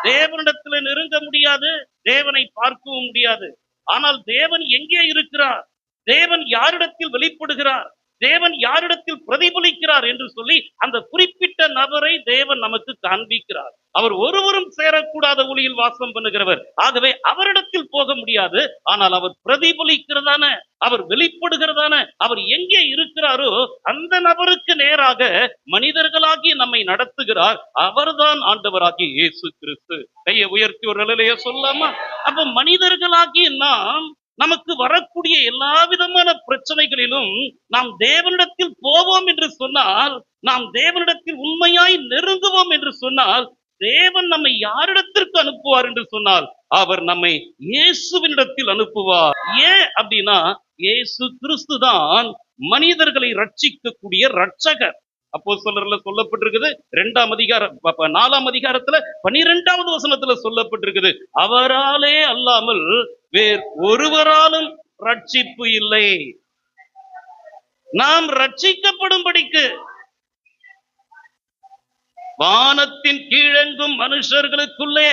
தேவனிடத்துல நெருங்க முடியாது, தேவனை பார்க்கவும் முடியாது. ஆனால் தேவன் எங்கே இருக்கிறார், தேவன் யாரிடத்தில் வெளிப்படுகிறார், தேவன் யாரிடத்தில் பிரதிபலிக்கிறார் என்று சொல்லி அந்த குறிப்பிட்ட நபரை தேவன் நமக்கு காண்பிக்கிறார். அவர் ஒருவரும் சேரக்கூடாத ஒளியில் வாசம் பண்ணுகிறவர். ஆகவே அவரிடத்தில் போக முடியாது. ஆனால் அவர் பிரதிபலிக்கிறதான, அவர் வெளிப்படுகிறதான, அவர் எங்கே இருக்கிறாரோ அந்த நபருக்கு நேராக மனிதர்களாகி நம்மை நடத்துகிறார். அவர்தான் ஆண்டவராகிய இயேசு கிறிஸ்து. கையை உயர்த்தி ஒரு நிலையிலேயே சொல்லாமா? அப்ப மனிதர்களாகி நாம் நமக்கு வரக்கூடிய எல்லா விதமான பிரச்சனைகளிலும் நாம் தேவனிடத்தில் போவோம் என்று சொன்னால், நாம் தேவனிடத்தில் உண்மையாய் நெருங்குவோம் என்று சொன்னால், தேவன் நம்மை யாரிடத்திற்கு அனுப்புவார் என்று சொன்னால், அவர் நம்மை இயேசுவினிடத்தில் அனுப்புவார். ஏன் அப்படின்னா, இயேசு கிறிஸ்து தான் மனிதர்களை ரட்சிக்கக்கூடிய ரட்சகர். அப்போஸ்தலர்ல சொல்லப்பட்டிருக்குது 2ஆம் அதிகாரம் 4ஆம் அதிகாரத்துல 12வது வசனத்துல சொல்லப்பட்டிருக்குது, அவராலே அல்லாமல் வேறு ஒருவராலும் ரட்சிப்பு இல்லை. நாம் ரட்சிக்கப்படும்படிக்கு வானத்தின் கீழெங்கும் மனுஷர்களுக்குள்ளே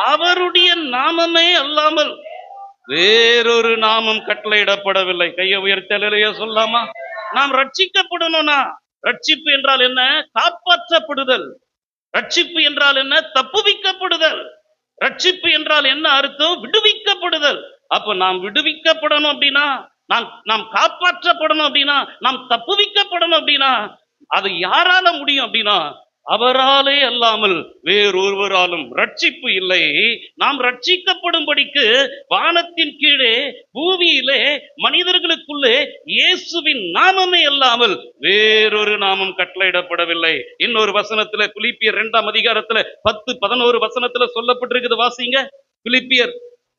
அவருடைய நாமமே அல்லாமல் வேறொரு நாமம் கட்டளையிடப்படவில்லை. கையை உயர்த்தலையே சொல்லாமா? நாம் ரட்சிக்கப்படணும்னா, ரட்சிப்பு என்றால் என்ன? காப்பாற்றப்படுதல். ரட்சிப்பு என்றால் என்ன? தப்புவிக்கப்படுதல். ரட்சிப்பு என்றால் என்ன அர்த்தம்? விடுவிக்கப்படுதல். அப்ப நாம் விடுவிக்கப்படணும் அப்படின்னா, நாம் காப்பாற்றப்படணும் அப்படின்னா, நாம் தப்புவிக்கப்படணும் அப்படின்னா, அது யாரால முடியும் அப்படின்னா, அவராலே அல்லாமல் வேறொருவராலும் ரட்சிப்பு இல்லை. நாம் ரட்சிக்கப்படும்படிக்கு வானத்தின் கீழே பூமியிலே மனிதர்களுக்குள்ளே இயேசுவின் நாமமே அல்லாமல் வேறொரு நாமம் கட்டளையிடப்படவில்லை. இன்னொரு வசனத்துல பிலிப்பியர் 2ஆம் அதிகாரத்துல 10-11 வசனத்துல சொல்லப்பட்டிருக்குது, வாசிங்க. பிலிப்பியர்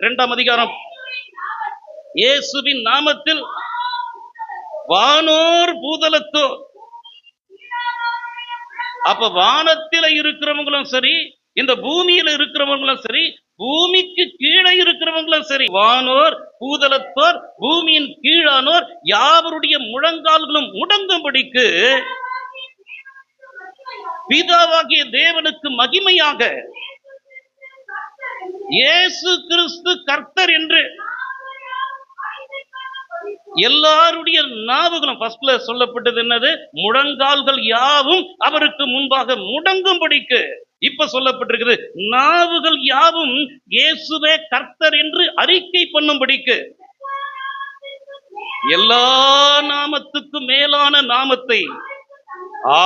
2ஆம் அதிகாரம். இயேசுவின் நாமத்தில் வானோர் பூதலத்தோர். அப்ப வானத்தில இருக்கிறவங்களும் சரி, இந்த பூமியில இருக்கிறவங்களும் சரி, பூமிக்கு கீழே இருக்கிறவங்களும் சரி, வானோர் பூதலத்தோர் பூமியின் கீழானோர் யாவருடைய முழங்கால்களும் முடங்கும்படிக்கு பிதாவாகிய தேவனுக்கு மகிமையாக இயேசு கிறிஸ்து கர்த்தர் என்று எல்லாருடைய நாவுகளும், ஃபர்ஸ்ட்ல சொல்லப்பட்டது என்னது? முழங்கால்கள் யாவும் அவருக்கு முன்பாக முடங்கும்படிக்கு. இப்ப சொல்லப்பட்டிருக்குது, நாவுகள் யாவும் இயேசுவே கர்த்தர் என்று அறிக்கை பண்ணும்படிக்கு. எல்லா நாமத்துக்கும் மேலான நாமத்தை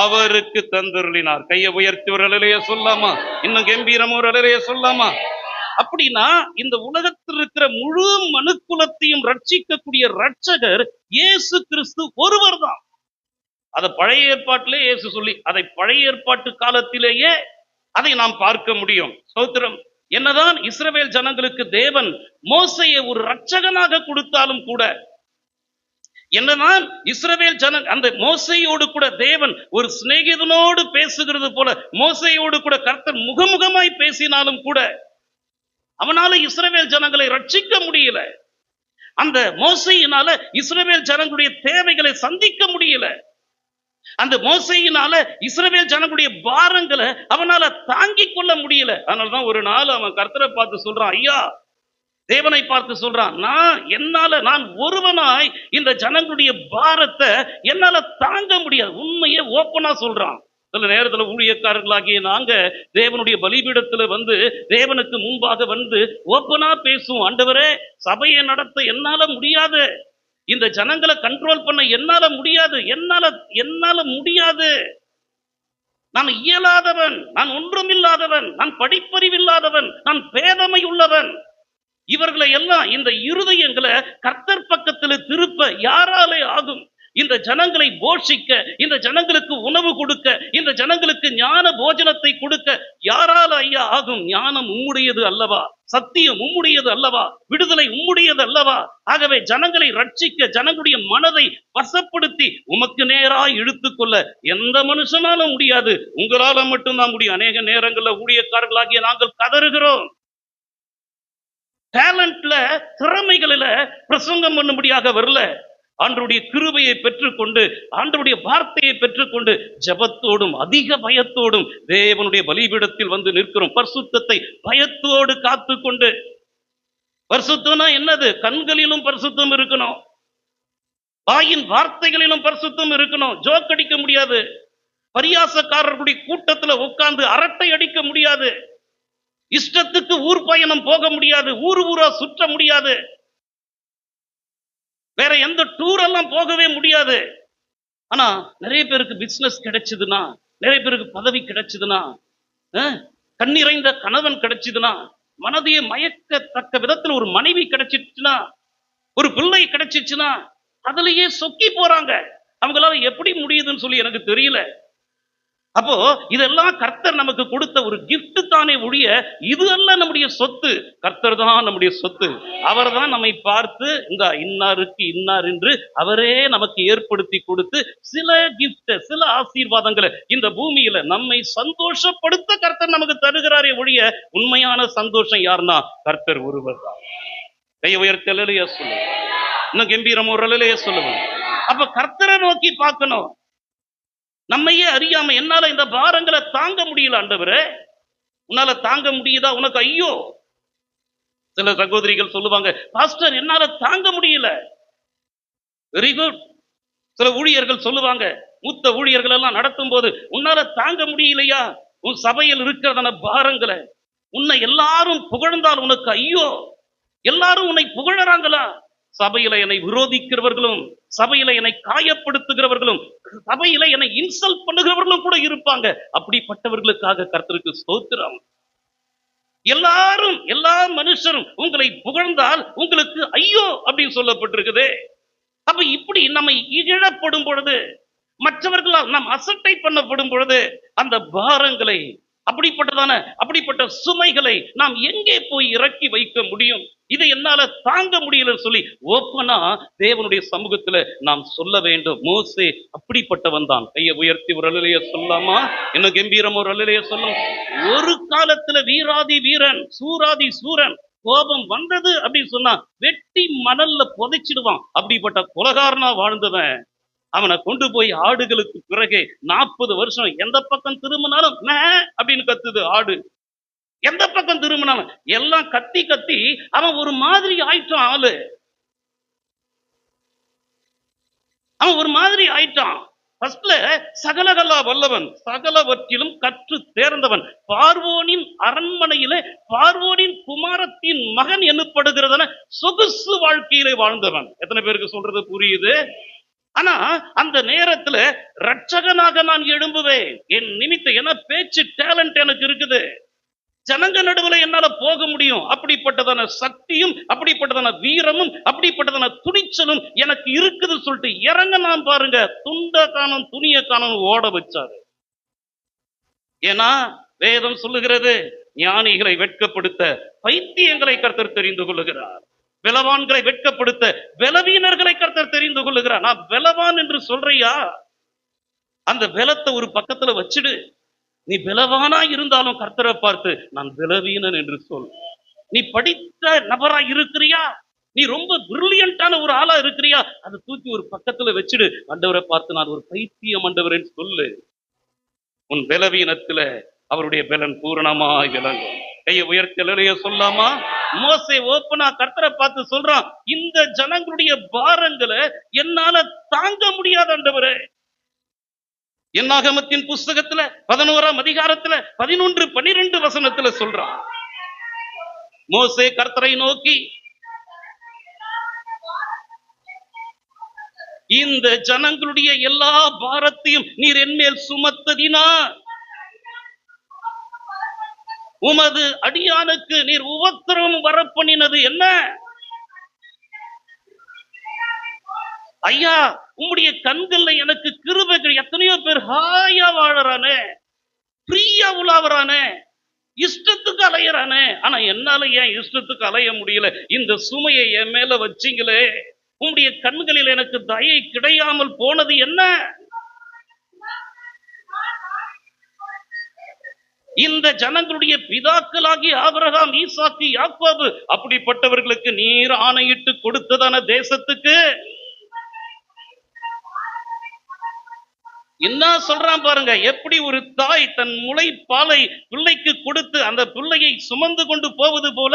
அவருக்கு தந்தருளினார். கையை உயர்த்தி ஒரு அலையிலேயே சொல்லாமா? இன்னும் கம்பீரம் ஒரு அலையிலேயே சொல்லாமா? அப்படின்னா இந்த உலகத்தில் இருக்கிற முழு மனுக்குலத்தையும் ரட்சிக்கக்கூடிய ரட்சகர் இயேசு கிறிஸ்து ஒருவர் தான். அதை பழைய ஏற்பாட்டிலே இயேசு சொல்லி, அதை பழைய ஏற்பாட்டு காலத்திலேயே அதை நாம் பார்க்க முடியும். ஸ்தோத்திரம். என்னதான் இஸ்ரவேல் ஜனங்களுக்கு தேவன் மோசேயை ஒரு ரட்சகனாக கொடுத்தாலும் கூட, என்னதான் இஸ்ரவேல் அந்த மோசேயோடு கூட தேவன் ஒரு சிநேகிதனோடு பேசுகிறது போல மோசேயோடு கூட கர்த்தர் முகமுகமாய் பேசினாலும் கூட அவனால இஸ்ரவேல் ஜனங்களை ரட்சிக்க முடியல. அந்த மோசேயினால இஸ்ரவேல் ஜனங்களுடைய தேவைகளை சந்திக்க முடியல. அந்த மோசேயினால இஸ்ரவேல் ஜனங்களுடைய பாரங்களை அவனால தாங்கிக் கொள்ள முடியல. அதனாலதான் ஒரு நாள் அவன் கர்த்தரை பார்த்து சொல்றான், ஐயா, தேவனை பார்த்து சொல்றான், நான் ஒருவனாய் இந்த ஜனங்களுடைய பாரத்தை என்னால தாங்க முடியாது. உண்மையை ஓப்பனா சொல்றான். சில நேரத்துல ஊழியக்காரர்களாகிய நாங்க தேவனுடைய பலிபீடத்துல வந்து தேவனுக்கு முன்பாக வந்து ஓப்பனா பேசுவோம், ஆண்டவரே, சபையை நடத்த என்னால முடியாது, இந்த ஜனங்களை கண்ட்ரோல் பண்ண என்னால முடியாது, என்னால முடியாது, நான் இயலாதவன், நான் ஒன்றுமில்லாதவன், நான் படிப்பறிவில்லாதவன், நான் பேதமை உள்ளவன். இவர்களை எல்லாம், இந்த இருதயங்களை கர்த்தர் பக்கத்துல திருப்ப யாராலே ஆகும்? இந்த ஜனங்களை போஷிக்க, இந்த ஜனங்களுக்கு உணவு கொடுக்க, இந்த ஜனங்களுக்கு ஞான போஜனத்தை கொடுக்க யாரால ஐயா ஆகும்? ஞானம் உம்முடையது அல்லவா? சத்தியம் உம்முடையது அல்லவா? விடுதலை உம்முடையது அல்லவா? ஆகவே ஜனங்களை ரட்சிக்க, ஜனங்களுடைய மனதை வசப்படுத்தி உமக்கு நேராய் இழுத்துக்கொள்ள எந்த மனுஷனாலும் முடியாது, உங்களால மட்டும்தான் முடியும். அநேக நேரங்கள்ல ஊழியக்காரர்களாகிய நாங்கள் கதறுகிறோம். டேலண்ட்ல, திறமைகளில பிரசங்கம் பண்ணும்படியாக வரல. ஆண்டவருடைய கிருபையை பெற்றுக்கொண்டு ஆண்டவருடைய வார்த்தையை பெற்றுக்கொண்டு ஜெபத்தோடும் அதிக பயத்தோடும் தேவனுடைய பலிபீடத்தில் வந்து நிற்கிறோம். பரிசுத்தத்தை பயத்தோடு காத்துக்கொண்டு. பரிசுத்தம்னா என்னது? கண்களிலும் பரிசுத்தம் இருக்கணும், வாயின் வார்த்தைகளிலும் பரிசுத்தம் இருக்கணும். ஜோக் அடிக்க முடியாது, பரியாசக்காரர்களுடைய கூட்டத்துல உட்கார்ந்து அரட்டை அடிக்க முடியாது, இஷ்டத்துக்கு ஊர் பயணம் போக முடியாது, ஊரா சுற்ற முடியாது, வேற எந்த டூர் எல்லாம் போகவே முடியாது. ஆனா நிறைய பேருக்கு பிசினஸ் கிடைச்சதுன்னா, நிறைய பேருக்கு பதவி கிடைச்சதுன்னா, கண்ணிறைந்த கணவன் கிடைச்சதுன்னா, மனதையே மயக்கத்தக்க விதத்தில் ஒரு மனைவி கிடைச்சிச்சுன்னா, ஒரு பிள்ளை கிடைச்சிச்சுன்னா, அதுலயே சொக்கி போறாங்க. அவங்களால எப்படி முடியுதுன்னு சொல்லி எனக்கு தெரியல. அப்போ இதெல்லாம் கர்த்தர் நமக்கு கொடுத்த ஒரு கிஃப்ட் தானே ஒழிய இது அல்ல நம்முடைய சொத்து. கர்த்தர் தான் நம்முடைய சொத்து. அவர் தான் நம்மை பார்த்து இந்த இன்னாருக்கு இன்னார் என்று அவரே நமக்கு ஏற்படுத்தி கொடுத்து சில கிஃப்ட், சில ஆசீர்வாதங்களை இந்த பூமியில நம்மை சந்தோஷப்படுத்த கர்த்தர் நமக்கு தருகிறாரே ஒழிய உண்மையான சந்தோஷம் யாருன்னா கர்த்தர் ஒருவர் தான். கையை உயர்த்தி அல்லேலூயா சொல்லுங்க. இன்னும் கம்பீரமா ஒரு அல்லேலூயா சொல்லுங்க. அப்ப கர்த்தரை நோக்கி பார்க்கணும். நம்மையே அறியாம என்னால இந்த பாரங்களை தாங்க முடியல ஆண்டவரே, உன்னால தாங்க முடியுதா? உனக்கு ஐயோ. சில சகோதரிகள் சொல்லுவாங்க, பாஸ்டர் என்னால தாங்க முடியல. Very good. சில ஊழியர்கள் சொல்லுவாங்க, மூத்த ஊழியர்கள் எல்லாம் நடத்தும் போது, உன்னால தாங்க முடியலையா உன் சபையில் இருக்கிறதான பாரங்களை? உன்னை எல்லாரும் புகழ்ந்தால் உனக்கு ஐயோ. எல்லாரும் உன்னை புகழறாங்களா? சபையில என்னை விரோதிக்கிறவர்களும், சபையில என்னை காயப்படுத்துகிறவர்களும், சபையில என்னை இன்சல்ட் பண்ணுகிறவர்களும் கூட இருப்பாங்க. அப்படிப்பட்டவர்களுக்காக கர்த்தருக்கு ஸ்தோத்திரம். எல்லாரும், எல்லா மனுஷரும் உங்களை புகழ்ந்தால் உங்களுக்கு ஐயோ அப்படின்னு சொல்லப்பட்டிருக்குது. அப்ப இப்படி நம்மை இழப்படும் பொழுது, மற்றவர்களால் நாம் அசட்டை பண்ணப்படும் பொழுது, அந்த பாரங்களை, அப்படிப்பட்ட சுமைகளை நாம் எங்கே போய் இறக்கி வைக்க முடியும்? இதை என்னால தாங்க முடியலன்னு சொல்லி ஓப்பனா தேவனுடைய சமூகத்துல நாம் சொல்ல வேண்டும். மோசே அப்படிப்பட்டவன் தான். கையை உயர்த்தி ஒரு அல்லேலூயா சொல்லாமா? என்ன கம்பீரம் ஒரு அல்லேலூயா சொல்லும். ஒரு காலத்துல வீராதி வீரன், சூராதி சூரன், கோபம் வந்தது அப்படின்னு சொன்னா வெட்டி மணல்ல புதைச்சிடுவான். அப்படிப்பட்ட கொலகாரனா வாழ்ந்தவன், அவனை கொண்டு போய் ஆடுகளுக்கு பிறகு 40 வருஷம் எந்த பக்கம் திரும்பினாலும் அப்படின்னு கத்துது ஆடு. எந்த பக்கம் திரும்பினாலும் எல்லாம் கத்தி கத்தி அவன் ஒரு மாதிரி ஆயிட்டான். அவன் ஒரு மாதிரி ஆயிட்டான். சகலகலா வல்லவன், சகலவற்றிலும் கற்று தேர்ந்தவன், பார்வோனின் அரண்மனையிலே பார்வோனின் குமாரத்தின் மகன் எனப்படுகிறதான சொகுசு வாழ்க்கையிலே வாழ்ந்தவன். எத்தனை பேருக்கு சொல்றது புரியுது? ஆனா அந்த நேரத்துல ரட்சகனாக நான் எழும்புவேன். என் நிமித்தம் என்ன பேச்சு டேலண்ட் எனக்கு இருக்குது. ஜனங்க நடுவில் என்னால போக முடியும். அப்படிப்பட்டதான சக்தியும், அப்படிப்பட்டதான வீரமும், அப்படிப்பட்டதான துணிச்சலும் எனக்கு இருக்குது சொல்லிட்டு இறங்க நான் பாருங்க, துண்ட காணும் துணிய காணும் ஓட வச்சாரு. ஏன்னா வேதம் சொல்லுகிறது, ஞானிகளை வெட்கப்படுத்த பைத்தியங்களை கர்த்தர் தெரிந்து கொள்ளுகிறார், பலவான்களை வெட்கப்படுத்த பலவீனர்களை கர்த்தர் தெரிந்து கொள்ளுகிறார். நான் பலவான் என்று சொல்றியா? அந்த பலத்தை ஒரு பக்கத்துல வச்சுடு. நீ பலவானா இருந்தாலும் கர்த்தரை பார்த்து நான் பலவீனன் என்று சொல். நீ படித்த நபரா இருக்கிறியா, நீ ரொம்ப பிரில்லியண்டான ஒரு ஆளா இருக்கிறியா, அதை தூக்கி ஒரு பக்கத்துல வச்சுடு. ஆண்டவரை பார்த்து நான் ஒரு பைத்தியம் ஆண்டவர் என்று சொல்லு. உன் பலவீனத்துல அவருடைய பலன் பூரணமாய் விளங்கும். கையை உயர்த்தி அல்லேலூயா சொல்லாமா? மோசே ஓப்பனா கர்த்தரை பார்த்து சொல்றான், இந்த ஜனங்களுடைய பாரங்களை என்னால தாங்க முடியாத ஆண்டவரே. என்னாகமத்தின் புஸ்தகத்துல 11ஆம் அதிகாரத்துல 11, 12 வசனத்துல சொல்றான். மோசே கர்த்தரை நோக்கி, இந்த ஜனங்களுடைய எல்லா பாரத்தையும் நீர் என்மேல் சுமத்ததினா உமது அடியானுக்கு நீர் உபத்திரவம் வரப்பண்ணினது என்ன? ஐயா, உம்முடைய கண்கள்ல எனக்கு கிருபைகள். எத்தனையோ பேர் ஹாயா வாழறானே, ஃப்ரீயா உலாவறானே, இஷ்டத்துக்கு அலையறானே. ஆனா என்னால ஏன் இஷ்டத்துக்கு அலைய முடியல? இந்த சுமையை என் மேல வச்சிங்களே, உம்முடைய கண்களில் எனக்கு தயை கிடையாமல் போனது என்ன? இந்த ஜனங்களுடைய பிதாக்களாகி ஆபிரகாம், ஈசாக்கு, யாக்கோபு அப்படிப்பட்டவர்களுக்கு நீர் ஆணையிட்டு கொடுத்ததான தேசத்துக்கு என்ன சொல்றான் பாருங்க, எப்படி ஒரு தாய் தன் முலைப்பாலை பிள்ளைக்கு கொடுத்து அந்த பிள்ளையை சுமந்து கொண்டு போவது போல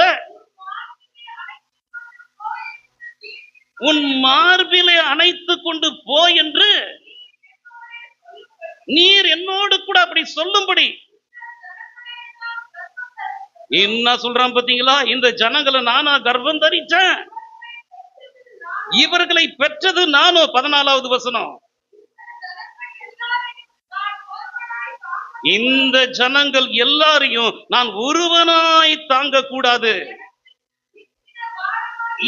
உன் மார்பிலே அணைத்து கொண்டு போ என்று நீர் என்னோடு கூட அப்படி சொல்லும்படி. என்ன சொல்றான் பாத்தீங்களா? இந்த ஜனங்களை நானா கர்ப்பம் தரிச்சேன், இவர்களை பெற்றது நானோ. 14வது வசனம். இந்த ஜனங்கள் எல்லாரையும் நான் ஒருவனாய் தாங்க கூடாது,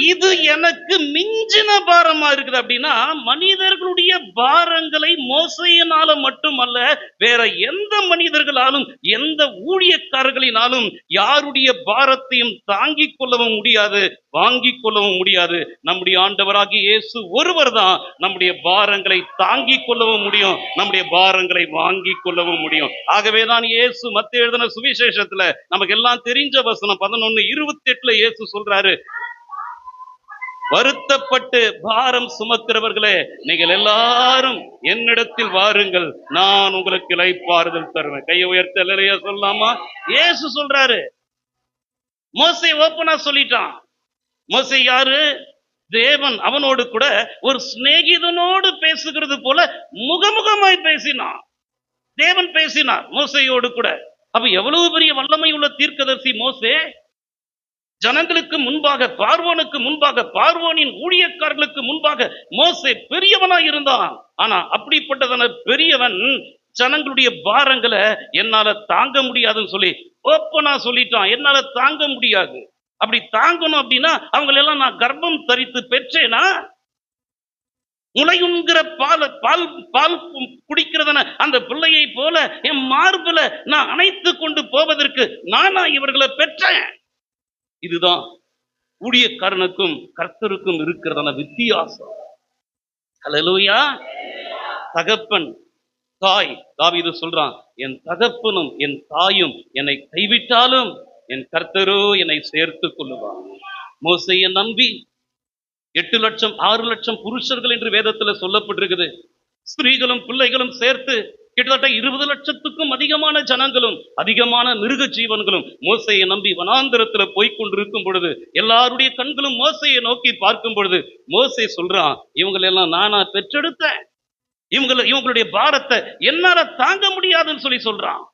இது எனக்கு மிஞ்சின பாரமா இருக்குது. அப்படின்னா மனிதர்களுடைய பாரங்களை மோசையினால மட்டுமல்ல, வேற எந்த மனிதர்களாலும் எந்த ஊழியக்காரர்களினாலும் யாருடைய பாரத்தையும் தாங்கிக் கொள்ளவும் முடியாது, வாங்கிக் கொள்ளவும் முடியாது. நம்முடைய ஆண்டவராகிய இயேசு ஒருவர் தான் நம்முடைய பாரங்களை தாங்கிக் கொள்ளவும் முடியும், நம்முடைய பாரங்களை வாங்கிக் கொள்ளவும் முடியும். ஆகவேதான் இயேசு மத்தேயு எழுதின சுவிசேஷத்துல நமக்கு எல்லாம் தெரிஞ்ச வசனம் 11:28 இயேசு சொல்றாரு, வருத்தப்பட்டு பாரம் சுமக்கிறவர்களே, நீங்கள் எல்லாரும் என்னிடத்தில் வாருங்கள், நான் உங்களுக்கு இளைப்பாறுதல் தருவேன். கையை உயர்த்த இல்லையா சொல்லலாமா? இயேசு சொல்றாரு. மோசே ஓப்பனா சொல்லிட்டான். மோசே யாரு? தேவன் அவனோடு கூட ஒரு சிநேகிதனோடு பேசுகிறது போல முகமுகமாய் பேசினான். தேவன் பேசினார் மோசையோடு கூட. அப்ப எவ்வளவு பெரிய வல்லமை உள்ள தீர்க்கதரிசி மோசே! ஜனங்களுக்கு முன்பாக, பார்வோனுக்கு முன்பாக, பார்வோனின் ஊழியக்காரர்களுக்கு முன்பாக மோசே பெரியவனாய் இருந்தான். ஆனா அப்படிப்பட்டதான பெரியவன் ஜனங்களுடைய பாரங்களை என்னால தாங்க முடியாதுன்னு சொல்லி ஓப்பனா சொல்லிட்டான். என்னால தாங்க முடியாது. அப்படி தாங்கணும் அப்படின்னா அவங்களெல்லாம் நான் கர்ப்பம் தரித்து பெற்றேனா? முளையுண்கிற பால் பால் பால் குடிக்கிறதான அந்த பிள்ளையை போல என் மார்புல நான் அணைத்து கொண்டு போவதற்கு நானா இவர்களை பெற்றேன்? இதுதான் ஊழியக்காரனுக்கும் கர்த்தருக்கும் இருக்கிறதான வித்தியாசம். ஹல்லேலூயா. தகப்பன் தாய், தாவீது சொல்றான், என் தகப்பனும் என் தாயும் என்னை கைவிட்டாலும் என் கர்த்தரோ என்னை சேர்த்து கொள்ளுவான். மோசேயை நம்பி 8 லட்சம் 6 லட்சம் புருஷர்கள் என்று வேதத்துல சொல்லப்பட்டிருக்குது. ஸ்திரீகளும் பிள்ளைகளும் சேர்த்து கிட்டத்தட்ட 20 லட்சத்துக்கும் அதிகமான ஜனங்களும் அதிகமான மிருக ஜீவன்களும் மோசையை நம்பி வனாந்திரத்துல போய்கொண்டிருக்கும் பொழுது எல்லாருடைய கண்களும் மோசையை நோக்கி பார்க்கும் பொழுது மோசே சொல்றான், இவங்களெல்லாம் நானா பெற்றெடுத்தேன், இவங்களுடைய பாரத்தை என்னால தாங்க முடியாதுன்னு சொல்லி சொல்றான்.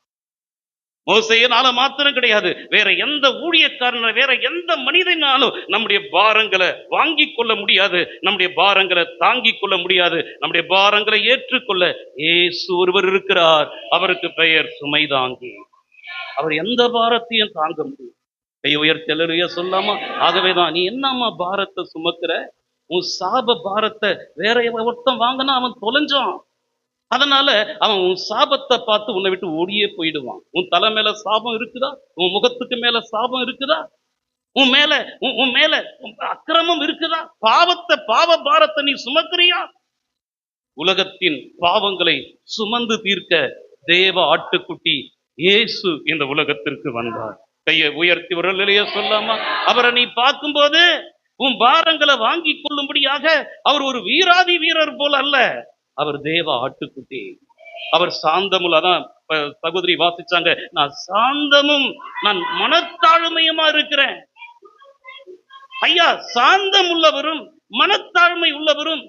மோசேயினால மாத்திரம் கிடையாது, வேற எந்த ஊழியக்காரன, வேற எந்த மனிதனாலும் நம்முடைய பாரங்களை வாங்கிக் கொள்ள முடியாது, நம்முடைய பாரங்களை தாங்கிக் கொள்ள முடியாது. நம்முடைய பாரங்களை ஏற்றுக்கொள்ள இயேசு ஒருவர் இருக்கிறார். அவருக்கு பெயர் சுமை தாங்கி. அவர் எந்த பாரத்தையும் தாங்க முடியும். கை உயர்த்தி அல்லேலூயா சொல்லாமா? ஆகவேதான் நீ என்னம்மா பாரத்தை சுமக்கிற? உன் சாப பாரத்தை வேற ஒருத்தன் வாங்கினா அவன் தொலைஞ்சான். அதனால அவன் உன் சாபத்தை பார்த்து உன்னை விட்டு ஓடியே போயிடுவான். உன் தலை மேல சாபம் இருக்குதா? உன் முகத்துக்கு மேல சாபம் இருக்குதா? உன் மேல அக்கிரமம் இருக்குதா? பாவ பாரத்தை நீ சுமக்கிறியா? உலகத்தின் பாவங்களை சுமந்து தீர்க்க தேவ ஆட்டுக்குட்டி இயேசு இந்த உலகத்திற்கு வந்தார். கையை உயர்த்தி ஒரு நிலைய சொல்லாமா? அவரை நீ பார்க்கும்போது உன் பாரங்களை வாங்கி கொள்ளும்படியாக அவர் ஒரு வீராதி வீரர் போல அல்ல, அவர் தேவ ஆட்டுக்குட்டி. அவர் சாந்தமுள்ள, அதான் சகோதரி வாசிச்சாங்க, நான் சாந்தமும் நான் மனத்தாழ்மையுமா இருக்கிறேன். ஐயா, சாந்தம் உள்ளவரும் மனத்தாழ்மை உள்ளவரும்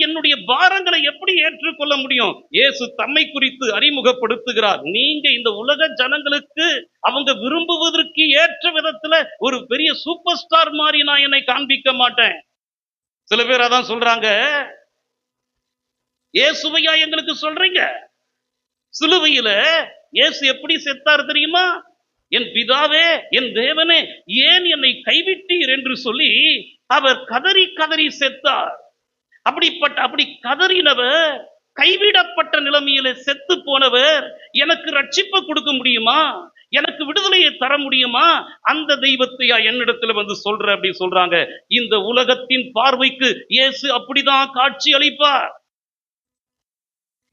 என்னுடைய பாரங்களை எப்படி ஏற்றுக்கொள்ள முடியும்? இயேசு தம்மை குறித்து அறிமுகப்படுத்துகிறார். நீங்க இந்த உலக ஜனங்களுக்கு அவங்க விரும்புவதற்கு ஏற்ற விதத்துல ஒரு பெரிய சூப்பர் ஸ்டார் மாதிரி நான் என்னை காண்பிக்க மாட்டேன். சில பேர் அதான் சொல்றாங்க, இயேசுவையா எங்களுக்கு சொல்றீங்க? சிலுவையில இயேசு எப்படி செத்தார் தெரியுமா? என் பிதாவே, என் தேவனே, ஏன் என்னை கைவிட்டீர் என்று சொல்லி அவர் கதறி கதறி செத்தார். அப்படி கதறினவர், கைவிடப்பட்ட நிலைமையில செத்து போனவர் எனக்கு ரட்சிப்பை கொடுக்க முடியுமா? எனக்கு விடுதலையை தர முடியுமா? அந்த தெய்வத்தையா என்னிடத்துல வந்து சொல்ற அப்படி சொல்றாங்க. இந்த உலகத்தின் பார்வைக்கு இயேசு அப்படிதான் காட்சி அளிப்பார்.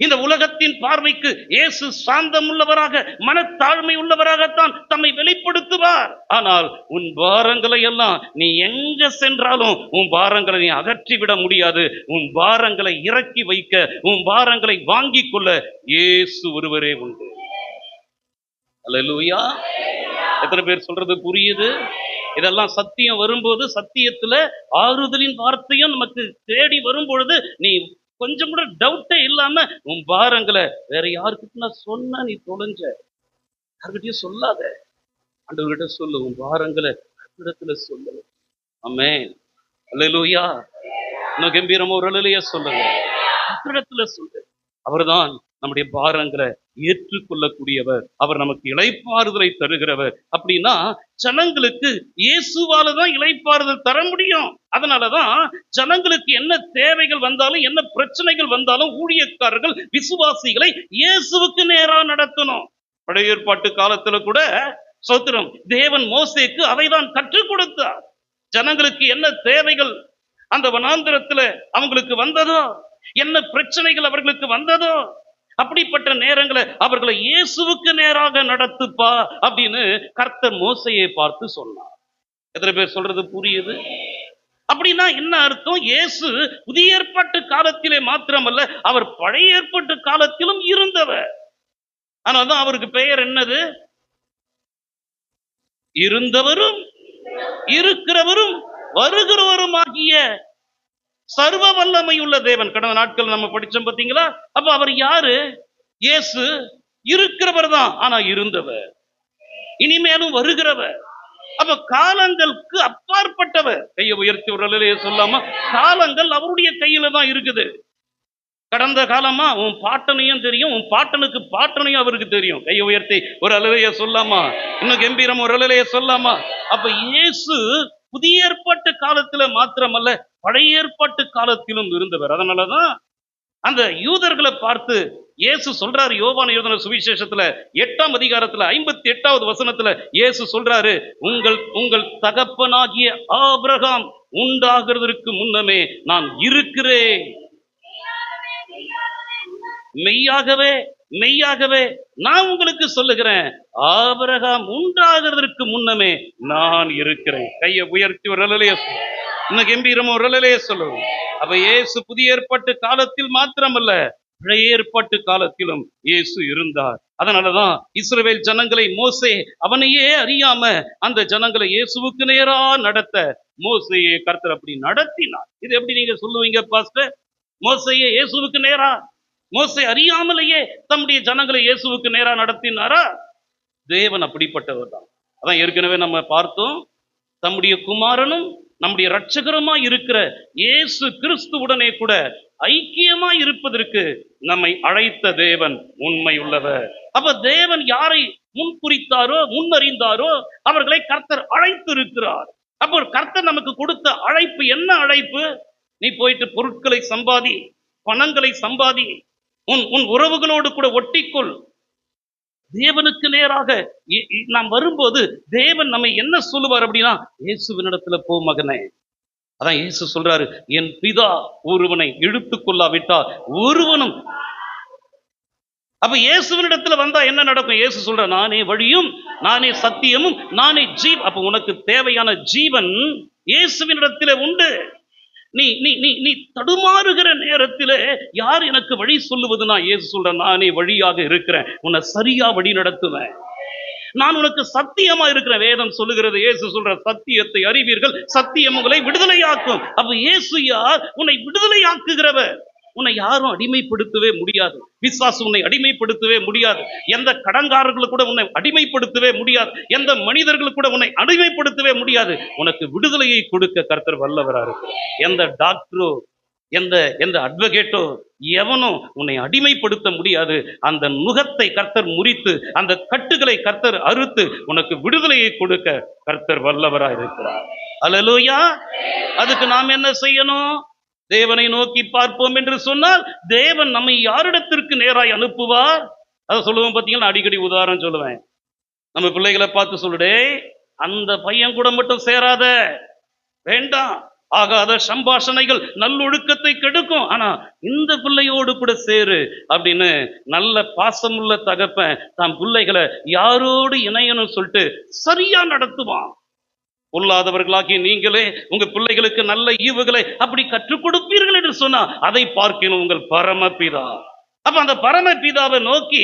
இந்த உலகத்தின் பார்வைக்கு இயேசு சாந்தம் உள்ளவராக, மனத்தாழ்மை உள்ளவராகத்தான் தம்மை வெளிப்படுத்துவார். ஆனால் உன் பாரங்களை எல்லாம் நீ எங்க சென்றாலும் உன் பாரங்களை நீ அகற்றிவிட முடியாது. உன் பாரங்களை இறக்கி வைக்க, உன் பாரங்களை வாங்கிக் கொள்ள இயேசு ஒருவரே உண்டு. அல்லேலூயா. எத்தனை பேர் சொல்றது புரியுது? இதெல்லாம் சத்தியம் வரும்போது, சத்தியத்துல ஆறுதலின் வார்த்தையும் நமக்கு தேடி வரும் பொழுது, நீ கொஞ்சம் கூட டவுட்டே இல்லாம உன் பாரங்களை வேற யாருக்கிட்ட நான் சொன்னா நீ தொலைஞ்ச, யாருக்கிட்டையும் சொல்லாத, ஆண்டவர்கிட்ட சொல்லு. உன் பாரங்களை இடத்துல சொல்லு. ஆமென். அல்லேலூயா. இன்னும் கம்பீரமா ஒரு அல்லேலூயா சொல்லுங்க. இடத்துல சொல்லு. அவர்தான் நம்முடைய பாரங்களை ஏற்றுக்கொள்ளக்கூடியவர். அவர் நமக்கு இளைப்பாறுதலை தருகிறவர். அப்படின்னா ஜனங்களுக்கு இயேசுவால தான் இளைப்பாறுதல் தர முடியும். அதனாலதான் ஜனங்களுக்கு என்ன தேவைகள் வந்தாலும், என்ன பிரச்சனைகள் வந்தாலும், ஊழியக்காரர்கள் விசுவாசிகளை இயேசுவுக்கு நேரா நடத்தணும். பழைய ஏற்பாட்டு காலத்துல கூட சோத்திரம், தேவன் மோசேக்கு அதைதான் கற்றுக் கொடுத்தார். ஜனங்களுக்கு என்ன தேவைகள் அந்த வனாந்திரத்துல அவங்களுக்கு வந்ததோ, என்ன பிரச்சனைகள் அவர்களுக்கு வந்ததோ, அப்படிப்பட்ட நேரங்களை அவர்களை இயேசுவுக்கு நேராக நடத்துப்பா அப்படின்னு கர்த்தர் மோசையை பார்த்து சொன்னார். எத்தனை பேர் சொல்றது புரியுது? அப்படின்னா என்ன அர்த்தம்? இயேசு புதிய ஏற்பாட்டு காலத்திலே மாத்திரமல்ல, அவர் பழைய ஏற்பாட்டு காலத்திலும் இருந்தவர். ஆனால்தான் அவருக்கு பெயர் என்னது? இருந்தவரும் இருக்கிறவரும் வருகிறவரும் ஆகிய சர்வ வல்லமை உள்ள தேவன். கடந்த நாட்கள் நம்ம படிச்சோம் பாத்தீங்களா? அப்ப அவர் யாரு? இயேசு இருக்கிறவர் தான், ஆனா இருந்தவர், இனிமேலும் வருகிறவர். அப்ப காலங்களுக்கு அப்பாற்பட்டவர். கையை உயர்த்தி ஒரு அல்லேலூயா சொல்லாமா? காலங்கள் அவருடைய கையில தான் இருக்குது. கடந்த காலமா உன் பாட்டனையும் தெரியும், உன் பாட்டனுக்கு பாட்டனையும் அவருக்கு தெரியும். கையை உயர்த்தி ஒரு அல்லேலூயா சொல்லாமா? இன்னும் கம்பீரம் ஒரு அல்லேலூயா சொல்லாமா? அப்ப இயேசு புதிய ஏற்பாட்டு காலத்துல மாத்திரமல்ல, பழைய ஏற்பாட்டு காலத்திலும் இருந்தவர். அதனாலதான் அந்த யூதர்களை பார்த்து இயேசு சொல்றாரு. யோவான் எழுதின சுவிசேஷத்துல 8ஆம் அதிகாரத்துல 58வது வசனத்துல இயேசு சொல்றாரு, உங்கள் தகப்பனாகிய ஆபிரகாம் உண்டாகிறதற்கு முன்னமே நான் இருக்கிறேன். மெய்யாகவே மெய்யாகவே நான் உங்களுக்கு சொல்லுகிறேன், ஆபிரகாம் உண்டாகிறதற்கு முன்னமே நான் இருக்கிறேன். கையை உயர்த்தி ஒரு அல்லேலூயா சொல்லு. இன்னும் கம்பீரமா ஒரு அல்லேலூயா சொல்லுவோம். அப்ப இயேசு புதிய ஏற்பாட்டு காலத்தில் மாத்திரமல்ல, பழைய ஏற்பாட்டு காலத்திலும் இயேசு இருந்தார். அதனாலதான் இஸ்ரவேல் ஜனங்களை மோசே அவனையே அறியாம அந்த ஜனங்களை இயேசுவுக்கு நேரா நடத்த மோசேயை கர்த்தர் அப்படி நடத்தினார். இது எப்படி நீங்க சொல்லுவீங்க பாஸ்டர்? மோசேயை இயேசுவுக்கு நேரா, மோசே அறியாமலேயே தம்முடைய ஜனங்களை இயேசுவுக்கு நேரா நடத்தினாரா? தேவன் அப்படிப்பட்டவர் தான். அதான் ஏற்கனவே நம்ம பார்த்தோம். தம்முடைய குமாரனும் நம்முடைய இரட்சகருமாய் இருக்கிற இயேசு கிறிஸ்துவுடனே கூட ஐக்கியமாய் இருப்பதற்கு நம்மை அழைத்த தேவன் உண்மை உள்ளவர். அப்ப தேவன் யாரை முன் குறித்தாரோ, முன்னறிந்தாரோ அவர்களை கர்த்தர் அழைத்து இருக்கிறார். அப்போ கர்த்தர் நமக்கு கொடுத்த அழைப்பு என்ன அழைப்பு? நீ போயிட்டு பொருட்களை சம்பாதி, பணங்களை சம்பாதி, உன் உறவுகளோடு கூட ஒட்டிக்கொள். தேவனுக்கு நேராக நாம் வரும்போது தேவன் நம்மை என்ன சொல்லுவார் அப்படின்னா, இயேசுவினிடத்துல போ மகனே. அதான் இயேசு சொல்றாரு, என் பிதா ஒருவனை இழுத்துக் கொள்ளாவிட்டால் ஒருவனும். அப்ப இயேசுவினிடத்துல வந்தா என்ன நடக்கும்? இயேசு சொல்ற, நானே வழியும், நானே சத்தியமும், நானே ஜீவன். அப்ப உனக்கு தேவையான ஜீவன் இயேசுவினிடத்திலே உண்டு. நீ நீ நீ நீ தடுமாறுகிற நேரத்திலே யார் எனக்கு வழி சொல்லுவதுனா, இயேசு சொல்ற, நானே வழியாக இருக்கிறேன், உன்னை சரியா வழி நடத்துவேன், நான் உனக்கு சத்தியமா இருக்கிற. வேதம் சொல்லுகிறது, இயேசு சொல்ற, சத்தியத்தை அறிவீர்கள், சத்தியம் உங்களை விடுதலையாக்கும். அப்ப இயேசு யார்? உன்னை விடுதலையாக்குகிறவர். உன்னை யாரும் அடிமைப்படுத்தவே முடியாது. பிசாசு உன்னை அடிமைப்படுத்தவே முடியாது. எந்த கடன்காரர்கள் கூட உன்னை அடிமைப்படுத்தவே முடியாது. எந்த மனிதர்கள் கூட உன்னை அடிமைப்படுத்தவே முடியாது. உனக்கு விடுதலையை கொடுக்க கர்த்தர் வல்லவரா இருக்கு. எந்த டாக்டரோ, எந்த அட்வொகேட்டோ, எவனும் உன்னை அடிமைப்படுத்த முடியாது. அந்த நுகத்தை கர்த்தர் முறித்து, அந்த கட்டுகளை கர்த்தர் அறுத்து உனக்கு விடுதலையை கொடுக்க கர்த்தர் வல்லவரா இருக்கிறார். அல்லேலூயா. அதுக்கு நாம் என்ன செய்யணும்? தேவனை நோக்கி பார்ப்போம் என்று சொன்னால் தேவன் நம்மை யாரிடத்திற்கு நேராய் அனுப்புவார்? அதை சொல்லுவோம். பார்த்தீங்கன்னா, அடிக்கடி உதாரணம் சொல்லுவேன். நம்ம பிள்ளைகளை பார்த்து சொல்லுடே, அந்த பையன் கூட மட்டும் சேராத, வேண்டாம், ஆகாத சம்பாஷணைகள் நல்லொழுக்கத்தை கெடுக்கும். ஆனா இந்த பிள்ளையோடு கூட சேரு அப்படின்னு நல்ல பாசமுள்ள தகப்பன் தன் பிள்ளைகளை யாரோடு இணையணும் சொல்லிட்டு சரியா நடத்துவான். பொல்லாதவர்களாகிய நீங்களே உங்க பிள்ளைகளுக்கு நல்ல ஈவுகளை அப்படி கற்றுக் கொடுப்பீர்கள் என்று சொன்னா அதை பார்க்கணும் உங்கள் பரமபிதா. அப்ப அந்த பரமபிதாவை நோக்கி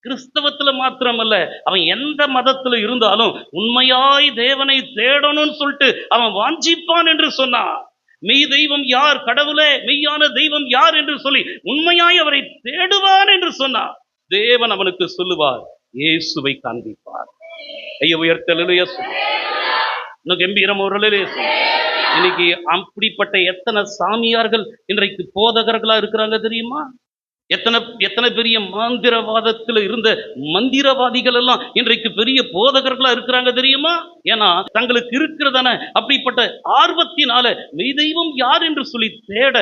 கிறிஸ்தவத்துல மாத்திரமல்ல, அவன் எந்த மதத்துல இருந்தாலும் உண்மையாய் தேவனை தேடணும்னு சொல்லிட்டு அவன் வாஞ்சிப்பான் என்று சொன்னான். மெய் தெய்வம் யார், கடவுளே மெய்யான தெய்வம் யார் என்று சொல்லி உண்மையாய் அவரை தேடுவான் என்று சொன்னான். தேவன் அவனுக்கு சொல்லுவார், இயேசுவை காண்பிப்பார். ஐயா உயர்த்தலுடைய இன்னும் கம்பீரம் ஒரு இன்னைக்கு அப்படிப்பட்ட எத்தனை சாமியார்கள் இன்றைக்கு போதகர்களா இருக்கிறாங்க தெரியுமா? எத்தனை எத்தனை பெரிய மாந்திரவாதத்தில் இருந்த மந்திரவாதிகள் எல்லாம் இன்றைக்கு பெரிய போதகர்களா இருக்கிறாங்க தெரியுமா? ஏன்னா தங்களுக்கு இருக்கிறதான அப்படிப்பட்ட ஆர்வத்தினால மெய் தெய்வம் யார் என்று சொல்லி தேட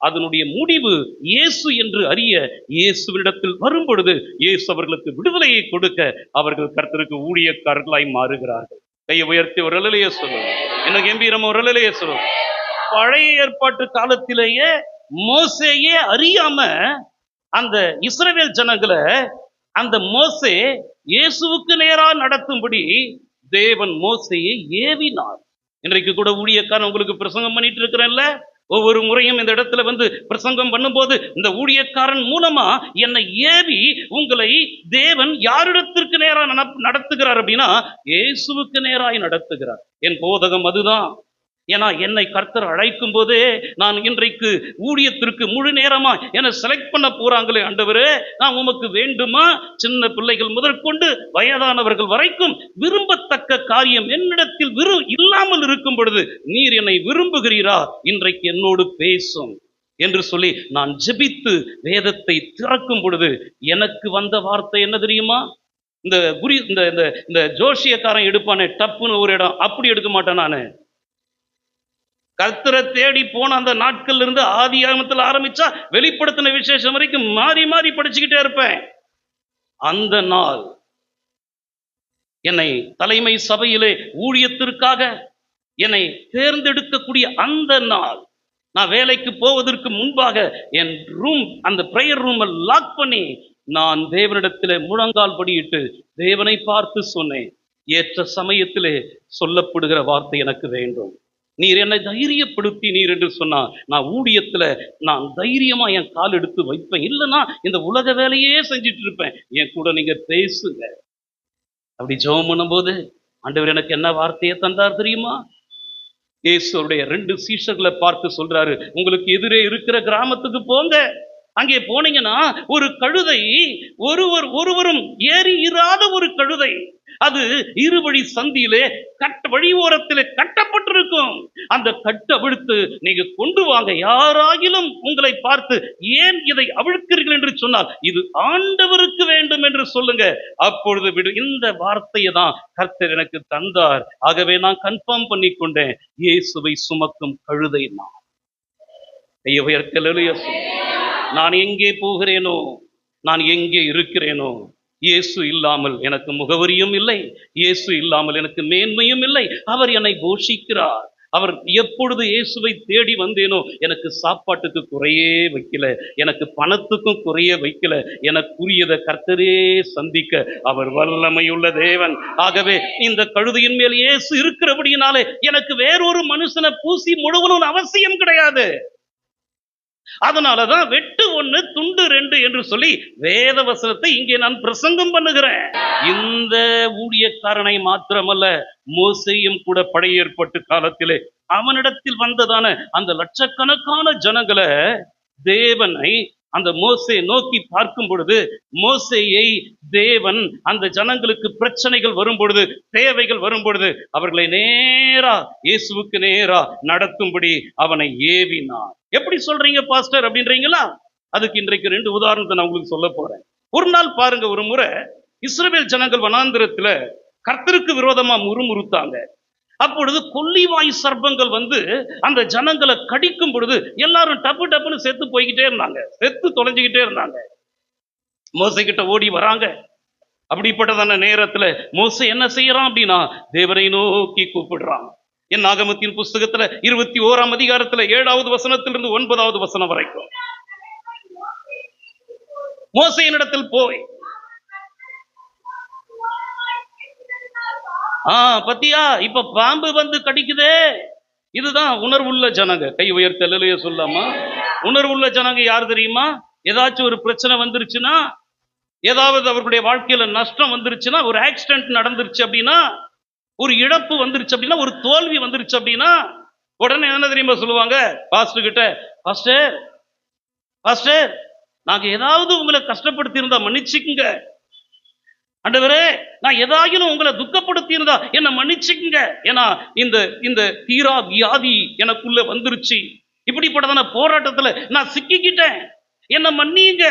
அதனுடைய முடிவு இயேசு என்று அறிய இயேசுவிடத்தில் வரும் பொழுது இயேசு அவர்களுக்கு விடுதலையை கொடுக்க அவர்கள் கர்த்தருக்கு ஊழியக்காரர்களாய் மாறுகிறார்கள். கையை உயர்த்தி ஒரு அலையிலேயே சொல்லுவோம். என்ன கம்பீரம் ஒரு அலையிலேயே சொல்லுவோம். பழைய ஏற்பாட்டு காலத்திலேயே மோசேயே அறியாம அந்த இஸ்ரவேல் ஜனங்களை அந்த மோசே இயேசுவுக்கு நேரா நடத்தும்படி தேவன் மோசேயை ஏவினார். இன்றைக்கு கூட ஊழியக்காரன் உங்களுக்கு பிரசங்கம் பண்ணிட்டு இருக்கிறேன்ல, ஒவ்வொரு முறையும் இந்த இடத்துல வந்து பிரசங்கம் பண்ணும்போது இந்த ஊழியக்காரன் மூலமா என்னை ஏவி உங்களை தேவன் யாரிடத்திற்கு நேரா நடத்துகிறார் அப்படின்னா இயேசுவுக்கு நேராய் நடத்துகிறார். என் போதகம் அதுதான். ஏன்னா என்னை கர்த்தர் அழைக்கும் போதே நான் இன்றைக்கு ஊழியத்திற்கு முழு நேரமா என்னை செலக்ட் பண்ண போறாங்களே ஆண்டவரே, நான் உமக்கு வேண்டுமா? சின்ன பிள்ளைகள் முதற்கொண்டு வயதானவர்கள் வரைக்கும் விரும்பத்தக்க காரியம் என்னிடத்தில் இல்லாமல் இருக்கும் பொழுது நீர் என்னை விரும்புகிறீரா, இன்றைக்கு என்னோடு பேசும் என்று சொல்லி நான் ஜெபித்து வேதத்தை திறக்கும் பொழுது எனக்கு வந்த வார்த்தை என்ன தெரியுமா? இந்த குரி இந்த ஜோஷியக்காரன் எடுப்பானே டப்புன்னு ஒரு இடம், அப்படி எடுக்க மாட்டேன். நான் கர்த்தரை தேடி போன அந்த நாட்கள் இருந்து ஆதி ஆகமத்தில் ஆரம்பிச்சா வெளிப்படுத்தின விசேஷம் வரைக்கும் மாறி மாறி படிச்சுக்கிட்டே இருப்பேன். அந்த நாள் என்னை தலைமை சபையிலே ஊழியத்திற்காக என்னை தேர்ந்தெடுக்கக்கூடிய அந்த நாள், நான் வேலைக்கு போவதற்கு முன்பாக என் ரூம், அந்த பிரேயர் ரூமை லாக் பண்ணி நான் தேவனிடத்திலே முழங்கால் படியிட்டு தேவனை பார்த்து சொன்னேன், ஏற்ற சமயத்திலே சொல்லப்படுகிற வார்த்தை எனக்கு வேண்டும். நீர் என்னை தைரியப்படுத்தி நீர் என்று சொன்னா நான் ஊழியத்துல நான் தைரியமா என் கால் எடுத்து வைப்பேன். இல்லைன்னா இந்த உலக வேலையே செஞ்சிட்டு இருப்பேன். என் கூட நீங்க பேசுங்க. அப்படி ஜெபம் பண்ணும்போது ஆண்டவர் எனக்கு என்ன வார்த்தையை தந்தார் தெரியுமா? இயேசுடைய 2 சீஷர்களை பார்த்து சொல்றாரு, உங்களுக்கு எதிரே இருக்கிற கிராமத்துக்கு போங்க. அங்கே போனீங்கன்னா ஒரு கழுதை, ஒருவரும் ஏறி இராத ஒரு கழுதை, அது இருவழி சந்தியிலே வழி ஓரத்திலே கட்டப்பட்டிருக்கும். அந்த கட்டு அவிழ்த்து நீங்க கொண்டு வாங்க. யாராகிலும் உங்களை பார்த்து ஏன் இதை அவிழ்க்கிறீர்கள் என்று சொன்னால் இது ஆண்டவருக்கு வேண்டும் என்று சொல்லுங்க. அப்பொழுது இந்த வார்த்தையை தான் கர்த்தர் எனக்கு தந்தார். ஆகவே நான் கன்ஃபார்ம் பண்ணி கொண்டேன், இயேசுவை சுமக்கும் கழுதை நான். நான் எங்கே போகிறேனோ, நான் எங்கே இருக்கிறேனோ, இயேசு இல்லாமல் எனக்கு முகவரியும் இல்லை, இயேசு இல்லாமல் எனக்கு மேன்மையும் இல்லை. அவர் என்னை போஷிக்கிறார். அவர் எப்பொழுது இயேசுவை தேடி வந்தேனோ எனக்கு சாப்பாட்டுக்கு குறையே வைக்கல, எனக்கு பணத்துக்கும் குறைய வைக்கல. எனக்குரியதை கர்த்தரே சந்திக்க அவர் வல்லமையுள்ள தேவன். ஆகவே இந்த கழுதையின் மேல் இயேசு இருக்கிறபடியினாலே எனக்கு வேறொரு மனுஷனை பூசி முழுவதும் அவசியம் கிடையாது. அதனாலதான் வெட்டு 1 துண்டு 2 என்று சொல்லி வேத வசனத்தை இங்கே நான் பிரசங்கம் பண்ணுகிறேன். இந்த ஊழியக்காரனை மாத்திரமல்ல, மோசேயும் கூட பழைய ஏற்பாட்டு காலத்திலே அவனிடத்தில் வந்ததான அந்த லட்சக்கணக்கான ஜனங்களை தேவனை அந்த மோசே நோக்கி பார்க்கும் பொழுது, மோசேயை தேவன் அந்த ஜனங்களுக்கு பிரச்சனைகள் வரும் பொழுது, தேவைகள் வரும் பொழுது அவர்களை நேரா இயேசுவுக்கு நேரா நடத்தும்படி அவனை ஏவினார். எப்படி சொல்றீங்க பாஸ்டர் அப்படின்றீங்களா? அதுக்கு இன்றைக்கு 2 உதாரணத்தை நான் உங்களுக்கு சொல்ல போறேன். ஒரு நாள் பாருங்க, ஒரு முறை இஸ்ரவேல் ஜனங்கள் வனாந்திரத்துல கர்த்தருக்கு விரோதமா முறுமுறுத்தாங்க. அப்பொழுது கொல்லிவாய் சர்ப்பங்கள் வந்து அந்த ஜனங்களை கடிக்கும் பொழுது எல்லாரும் டப்பு டப்புன்னு செத்து போய்கிட்டே இருந்தாங்க, செத்து தொலைஞ்சுக்கிட்டே இருந்தாங்க. மோசே கிட்ட ஓடி வராங்க. அப்படிப்பட்டதான நேரத்துல மோசே என்ன செய்யறான் அப்படின்னா தேவனை நோக்கி கூப்பிடுறான். என் ஆகமத்தின் புஸ்தகத்துல 21ஆம் அதிகாரத்துல 7வது வசனத்திலிருந்து 9வது வசனம் வரைக்கும். மோசேயினிடத்தில் போய், பத்தியா இப்ப பாம்பு வந்து கடிக்குதே. இதுதான் உணர்வுள்ள ஜனங்க. கை உயர்த்த அல்லேலூயா சொல்லாமா? உணர்வுள்ள ஜனங்க யார் தெரியுமா? ஏதாச்சும் ஒரு பிரச்சனை வந்துருச்சுன்னா, ஏதாவது அவர்களுடைய வாழ்க்கையில நஷ்டம் வந்துருச்சுன்னா, ஒரு ஆக்சிடென்ட் நடந்துருச்சு அப்படின்னா, ஒரு இழப்பு வந்துருச்சு அப்படின்னா, ஒரு தோல்வி வந்துருச்சு அப்படின்னா, உடனே என்ன தெரியுமா சொல்லுவாங்க? பாஸ்டர் கிட்ட, பாஸ்டர் பாஸ்டர் நாங்க ஏதாவது உங்களை கஷ்டப்படுத்தி இருந்தா மன்னிச்சுக்குங்க. ஆண்டவரே, நான் ஏதாயிலும் உங்களை துக்கப்படுத்தி இருந்தா என்ன மன்னிச்சுக்குங்க. ஏன்னா இந்த இந்த தீரா வியாதி எனக்குள்ள வந்துருச்சு. இப்படிப்பட்டதான போராட்டத்துல நான் சிக்கிக்கிட்டேன், என்ன மன்னியுங்க.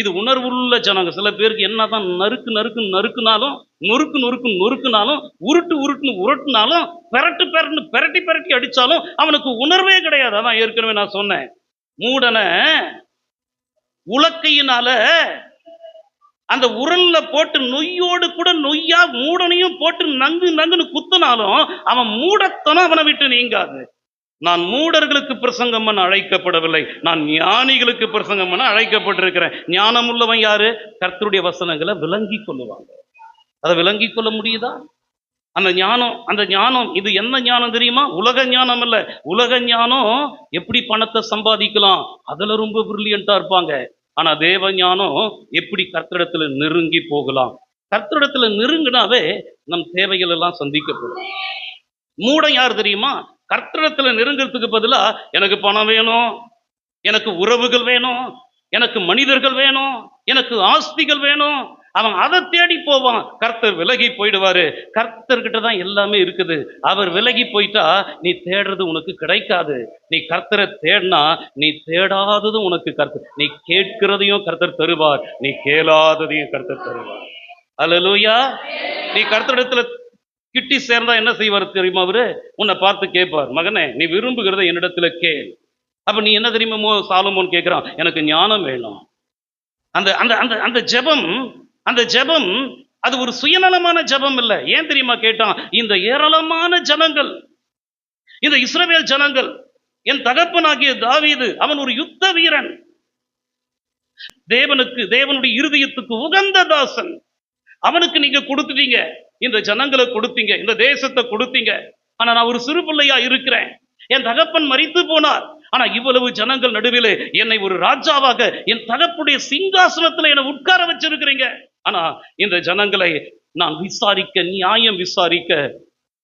இது உணர்வுள்ள ஜனங்க. சில பேருக்கு என்னதான் நறுக்கு நறுக்கு நறுக்குனாலும், நொறுக்கு நொறுக்கு நொறுக்குனாலும், உருட்டு உருட்டுன்னு உருட்டுனாலும், பெரட்டு பெரட்டு பெரட்டி பெரட்டி அடிச்சாலும் அவனுக்கு உணர்வே கிடையாது. அதான் ஏற்கனவே நான் சொன்னேன், மூடனை உலக்கையினால அந்த உரல்ல போட்டு நொய்யோடு கூட நொய்யா மூடனையும் போட்டு நங்கு நங்குன்னு குத்துனாலும் அவன் மூடத்தனம் அவனை விட்டு நீங்காது. நான் மூடர்களுக்கு பிரசங்கம் பண்ண அழைக்கப்படவில்லை, நான் ஞானிகளுக்கு பிரசங்கம் பண்ண அழைக்கப்பட்டிருக்கிறேன். ஞானம் உள்ளவன் யாரு? கர்த்தருடைய வசனங்களை விளங்கி கொள்ளுவாங்க. அதை விளங்கி கொள்ள முடியுதா? அந்த ஞானம் இது என்ன ஞானம் தெரியுமா? உலக ஞானம் இல்ல. உலக ஞானம் எப்படி பணத்தை சம்பாதிக்கலாம், அதுல ரொம்ப பிரில்லியண்டா இருப்பாங்க. ஆனா தேவ ஞானம் எப்படி கர்த்தரிடத்துல நெருங்கி போகலாம். கர்த்தரிடத்துல நெருங்கினாவே நம் தேவைகள் எல்லாம் சந்திக்கப்படும். மூடன் யார் தெரியுமா? கர்த்தரிடத்துல நெருங்கிறதுக்கு பதிலா எனக்கு பணம் வேணும், எனக்கு உறவுகள் வேணும், எனக்கு மனிதர்கள் வேணும், எனக்கு ஆஸ்திகள் வேணும், அவன் அதை தேடி போவான். கர்த்தர் விலகி போயிடுவாரு. கர்த்தர்கிட்ட தான் எல்லாமே இருக்குது. அவர் விலகி போயிட்டா நீ தேடுறது உனக்கு கிடைக்காது. நீ கர்த்தரை தேடினா நீ தேடாததும் உனக்கு கர்த்தர், நீ கேட்கிறதையும் கர்த்தர் தருவார், நீ கேளாததையும் கர்த்தர் தருவார். அல்லேலூயா. நீ கர்த்தரிடத்துல கிட்டி சேர்ந்தா என்ன செய்வார் தெரியுமா? அவரு உன்னை பார்த்து கேட்பார், மகனே நீ விரும்புகிறத என்னிடத்துல கேள். அப்ப நீ என்ன தெரியுமா சாலமோன் கேட்கிறான்? எனக்கு ஞானம் வேணும். அந்த அந்த அந்த அந்த ஜெபம், அந்த ஜெபம் அது ஒரு சுயநலமான ஜெபம் இல்ல. ஏன் தெரியுமா கேட்டான்? இந்த ஏராளமான ஜனங்கள், இந்த இஸ்ரவேல் ஜனங்கள், என் தகப்பனாகிய தாவீது அவன் ஒரு யுத்த வீரன், தேவனுடைய இருதயத்துக்கு உகந்த தாசன். அவனுக்கு நீங்க கொடுத்துட்டீங்க, இந்த ஜனங்களை கொடுத்தீங்க, இந்த தேசத்தை கொடுத்தீங்க. ஆனா நான் ஒரு சிறு பிள்ளையா இருக்கிறேன், என் தகப்பன் மரித்து போனார். ஆனா இவ்வளவு ஜனங்கள் நடுவிலே என்னை ஒரு ராஜாவாக என் தகப்புடைய சிங்காசனத்துல என்னை உட்கார வச்சிருக்கிறீங்க. ஆனா இந்த ஜனங்களை நான் விசாரிக்க, நியாயம் விசாரிக்க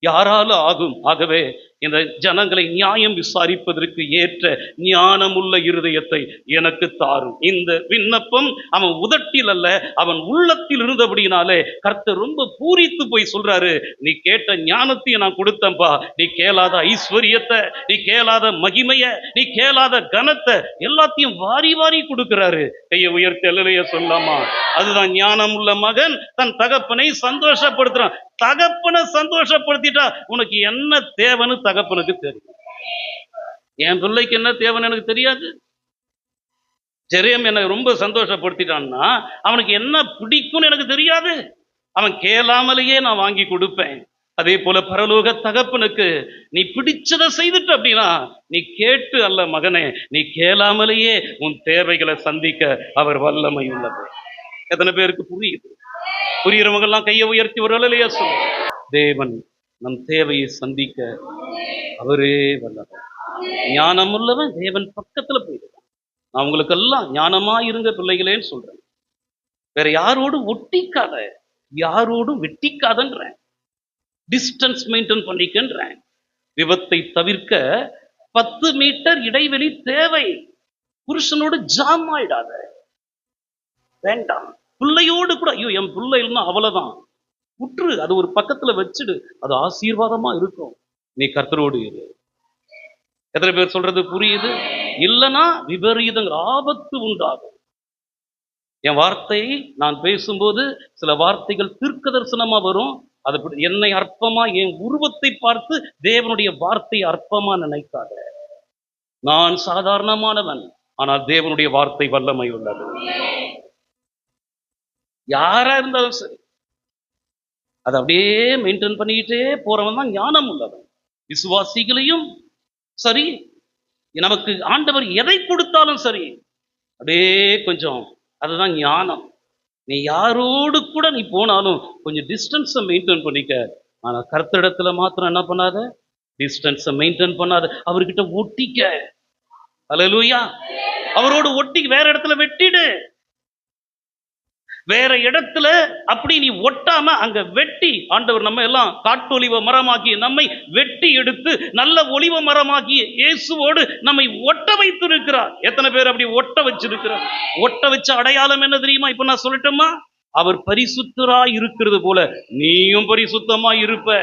யாரால ஆகும்? ஆகவே இந்த ஜனங்களை நியாயம் விசாரிப்பதற்கு ஏற்ற ஞானமுள்ள இருதயத்தை எனக்கு தாரும். இந்த விண்ணப்பம் அவன் உதட்டில் அல்ல, அவன் உள்ளத்தில் இருந்தபடினாலே கர்த்தர் ரொம்ப பூரித்து போய் சொல்றாரு, நீ கேட்ட ஞானத்தையும் நான் கொடுத்தேன்பா. நீ கேளாத ஐஸ்வர்யத்தை, நீ கேளாத மகிமைய, நீ கேளாத கனத்தை எல்லாத்தையும் வாரி வாரி கொடுக்கிறாரு. கையை உயர்த்தி அல்லேலூயா சொல்லாமா? அதுதான் ஞானம் உள்ள மகன் தன் தகப்பனை சந்தோஷப்படுத்துறான். தகப்பனை சந்தோஷப்படுத்திட்டா உனக்கு என்ன தேவைன்னு தகப்பனுக்கு தெரியும். என் பிள்ளைக்கு என்ன தேவைன்னு எனக்கு தெரியாது. ஜெரேம் என்னை ரொம்ப சந்தோஷப்படுத்திட்டான்னா அவனுக்கு என்ன பிடிக்கும்னு எனக்கு தெரியாது. அவன் கேளாமலேயே நான் வாங்கி கொடுப்பேன். அதே போல பரலோக தகப்பனுக்கு நீ பிடிச்சதை செய்துட்ட அப்படின்னா, நீ கேட்டு அல்ல மகனே, நீ கேளாமலேயே உன் தேவைகளை சந்திக்க அவர் வல்லமை உள்ளது. எத்தனை பேருக்கு புரியுது? புரியுறவங்க எல்லாம் கையை உயர்த்தி ஒரு அல்லேலூயா சொல்லுங்க. தேவன் நம் தேவையை சந்திக்க அவரே வல்லவர். ஞானம் உள்ளவன் தேவன் பக்கத்துல போயிடுவான். நான் உங்களுக்கு எல்லாம் ஞானமா இருங்க பிள்ளைகளேன்னு சொல்றேன். வேற யாரோடும் ஒட்டிக்காத, யாரோடும் வெட்டிக்காதன்றேன். Distance maintain பண்ணிக்கன்றேன். விபத்தை தவிர்க்க 10 மீட்டர் இடைவெளி தேவை. புருஷனோடு ஜாம் ஆயிடாத, வேண்டாம். பிள்ளையோடு கூட, ஐயோ என் பிள்ளை இல்லைன்னா அவ்வளவுதான், உற்று அது ஒரு பக்கத்துல வச்சுடு, அது ஆசீர்வாதமா இருக்கும். நீ கர்த்தரோடு இரு. எத்தனை பேர் சொல்றது புரியுது? இல்லைன்னா விபரீதங்கள், ஆபத்து உண்டாகும். என் வார்த்தை நான் பேசும்போது சில வார்த்தைகள் தீர்க்க தரிசனமா வரும். அது என்னை அற்பமா, என் உருவத்தை பார்த்து தேவனுடைய வார்த்தை அற்பமா நினைக்காத. நான் சாதாரணமானவன், ஆனால் தேவனுடைய வார்த்தை வல்லமை உள்ளது. யாரா இருந்தாலும் சரி, அதை அப்படியே மெயின்டைன் பண்ணிக்கிட்டே போறவன் தான் ஞானம் உள்ளவன். விசுவாசிகளையும் சரி, நமக்கு ஆண்டவர் எதை கொடுத்தாலும் சரி, அப்படியே கொஞ்சம், அதுதான் ஞானம். நீ யாரோடு கூட நீ போனாலும் கொஞ்சம் டிஸ்டன்ஸை மெயின்டைன் பண்ணிக்க. ஆனா கர்த்தரிடத்துல மாத்திரம் என்ன பண்ணாத, டிஸ்டன்ஸை மெயின்டைன் பண்ணாத. அவர்கிட்ட ஒட்டிக்க. அல்லேலூயா. அவரோடு ஒட்டி வேற இடத்துல வெட்டிடு. வேற இடத்துல அப்படி நீ ஒட்டாம அங்க வெட்டி, ஆண்டவர் நம்ம எல்லாம் காட்டு ஒலிவ மரமாக்கி நம்மை வெட்டி எடுத்து நல்ல ஒலிவ மரமாக்கி இயேசுவோடு நம்மை ஒட்ட வைத்திருக்கிறார். எத்தனை பேர் அப்படி ஒட்ட வச்சிருக்கிறார்? ஒட்ட வச்ச அடையாளம் என்ன தெரியுமா? இப்ப நான் சொல்லட்டுமா? அவர் பரிசுத்தராய் இருக்கிறது போல நீயும் பரிசுத்தமா இருப்ப.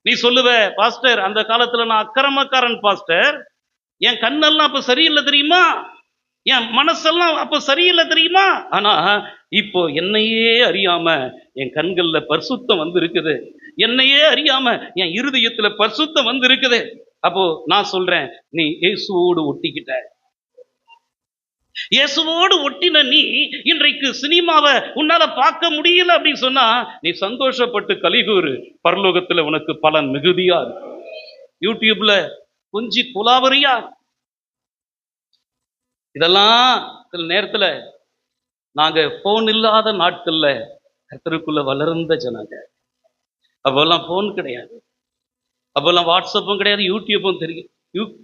நீ சொல்லுவ, பாஸ்டர் அந்த காலத்துல நான் அக்கிரமக்காரன் பாஸ்டர், என் கண்ணெல்லாம் அப்ப சரியில்லை தெரியுமா, என் மனசெல்லாம் அப்ப சரியில்லை தெரியுமா, ஆனா இப்போ என்னையே அறியாம என் கண்கள்ல பரிசுத்தம் வந்து இருக்குது, என்னையே அறியாம என் இருதயத்துல பரிசுத்தம் வந்து இருக்குது. அப்போ நான் சொல்றேன், நீ இயேசுவோடு ஒட்டிக்கிட்ட. இயேசுவோடு ஒட்டின நீ இன்றைக்கு சினிமாவை உன்னால பார்க்க முடியல அப்படின்னு சொன்னா நீ சந்தோஷப்பட்டு கலிகூறு. பரலோகத்துல உனக்கு பலன் மிகுதியா இருக்கு. யூடியூப்ல கொஞ்சி குலாவரியா. இதெல்லாம் சில நேரத்துல நாங்க போன் இல்லாத நாட்கள்ல கர்த்தருக்குள்ள வளர்ந்த ஜனங்க. அப்பெல்லாம் போன் கிடையாது, அப்பெல்லாம் வாட்ஸ்அப்பும் கிடையாது, யூடியூப்பும் தெரியும்.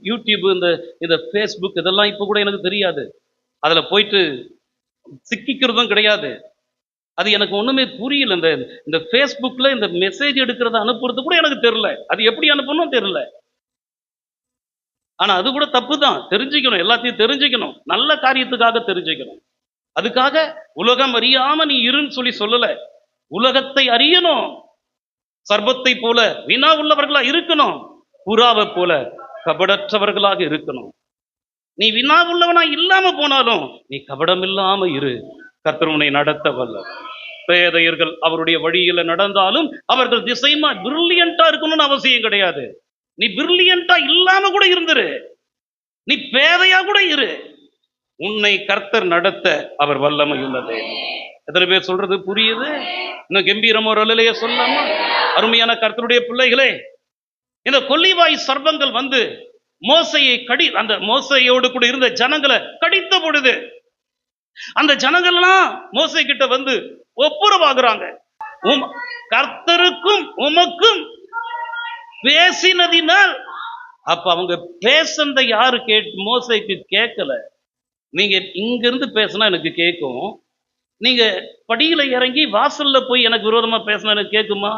யூடியூப் இந்த ஃபேஸ்புக் இதெல்லாம் இப்ப கூட எனக்கு தெரியாது. அதுல போயிட்டு சிக்கிக்கிறதும் கிடையாது. அது எனக்கு ஒண்ணுமே புரியல. இந்த ஃபேஸ்புக்ல இந்த மெசேஜ் எடுக்கிறத அனுப்புறது கூட எனக்கு தெரியல. அது எப்படி அனுப்பணும் தெரியல. ஆனா அது கூட தப்பு தான். தெரிஞ்சுக்கணும், எல்லாத்தையும் தெரிஞ்சுக்கணும், நல்ல காரியத்துக்காக தெரிஞ்சுக்கணும். அதுக்காக உலகம் அறியாம நீ இருன்னு சொல்லல. உலகத்தை அறியணும். சர்பத்தை போல வினா உள்ளவர்களா இருக்கணும், புறாவை போல கபடற்றவர்களாக இருக்கணும். நீ வினா உள்ளவனா இல்லாம போனாலும் நீ கபடம் இல்லாம இரு. கர்த்தர் உன்னை நடத்த வல்லவர். பேதையர்கள் அவருடைய வழியில நடந்தாலும் அவர்கள் திசைமா பிரில்லியண்டா இருக்கணும்னு அவசியம் கிடையாது. நீ பிரில்லியண்டா இல்லாம கூட இருந்துரு, நீ பேதையா கூட இரு, உன்னை கர்த்தர் நடத்த அவர் வல்லமை உள்ளது. எத்தனை பேர் சொல்றது புரியுது? இன்னும் கம்பீரமா ஒரு அல்லேலூயா சொல்லாமா? அருமையான கர்த்தருடைய பிள்ளைகளே, இந்த கொல்லிவாய் சர்ப்பங்கள் வந்து மோசையை அந்த மோசையோடு கூட இருந்த ஜனங்களை கடித்த பொழுது அந்த ஜனங்கள்லாம் மோசை கிட்ட வந்து ஒப்புரவாகுறாங்க. கர்த்தருக்கும் உமக்கும் பேசினதினால். அப்ப அவங்க பேசுனத யாரு மோசைக்கு கேட்கல. நீங்க இங்க இருந்து பேசினா எனக்கு கேட்கும், நீங்க படியில இறங்கி வாசல்ல போய் எனக்கு விரோதமா பேசினா எனக்கு கேட்குமா?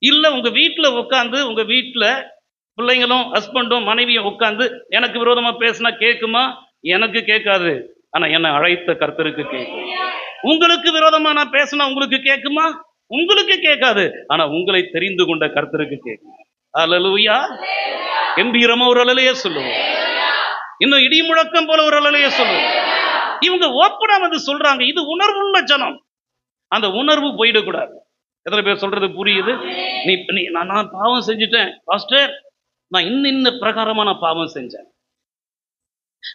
இல்ல உங்க வீட்டுல உட்காந்து உங்க வீட்டுல பிள்ளைங்களும் ஹஸ்பண்டும் மனைவியும் உட்காந்து எனக்கு விரோதமா பேசினா கேட்குமா? எனக்கு கேட்காது. ஆனா என்னை அழைத்த கர்த்தருக்கு கேட்கும். உங்களுக்கு விரோதமா நான் பேசினா உங்களுக்கு கேட்குமா? உங்களுக்கு கேட்காது. ஆனா உங்களை தெரிந்து கொண்ட கர்த்தருக்கு கேட்கும். அல்லேலூயா. கம்பீரமா ஒரு அல்லேலூயா சொல்லுவோம். இன்னும் இடி முழக்கம் போல ஒரு அல்லேலூயா சொல்லுவோம். இவங்க ஓப்பனா வந்து சொல்றாங்க. இது உணர்வுள்ள ஜனம். அந்த உணர்வு போயிடக்கூடாது. எத்தனை பேர் சொல்றது புரியுது? நான் பாவம் செஞ்சுட்டேன் பாஸ்டர், நான் இன்ன பிரகாரமா நான் பாவம் செஞ்சேன்,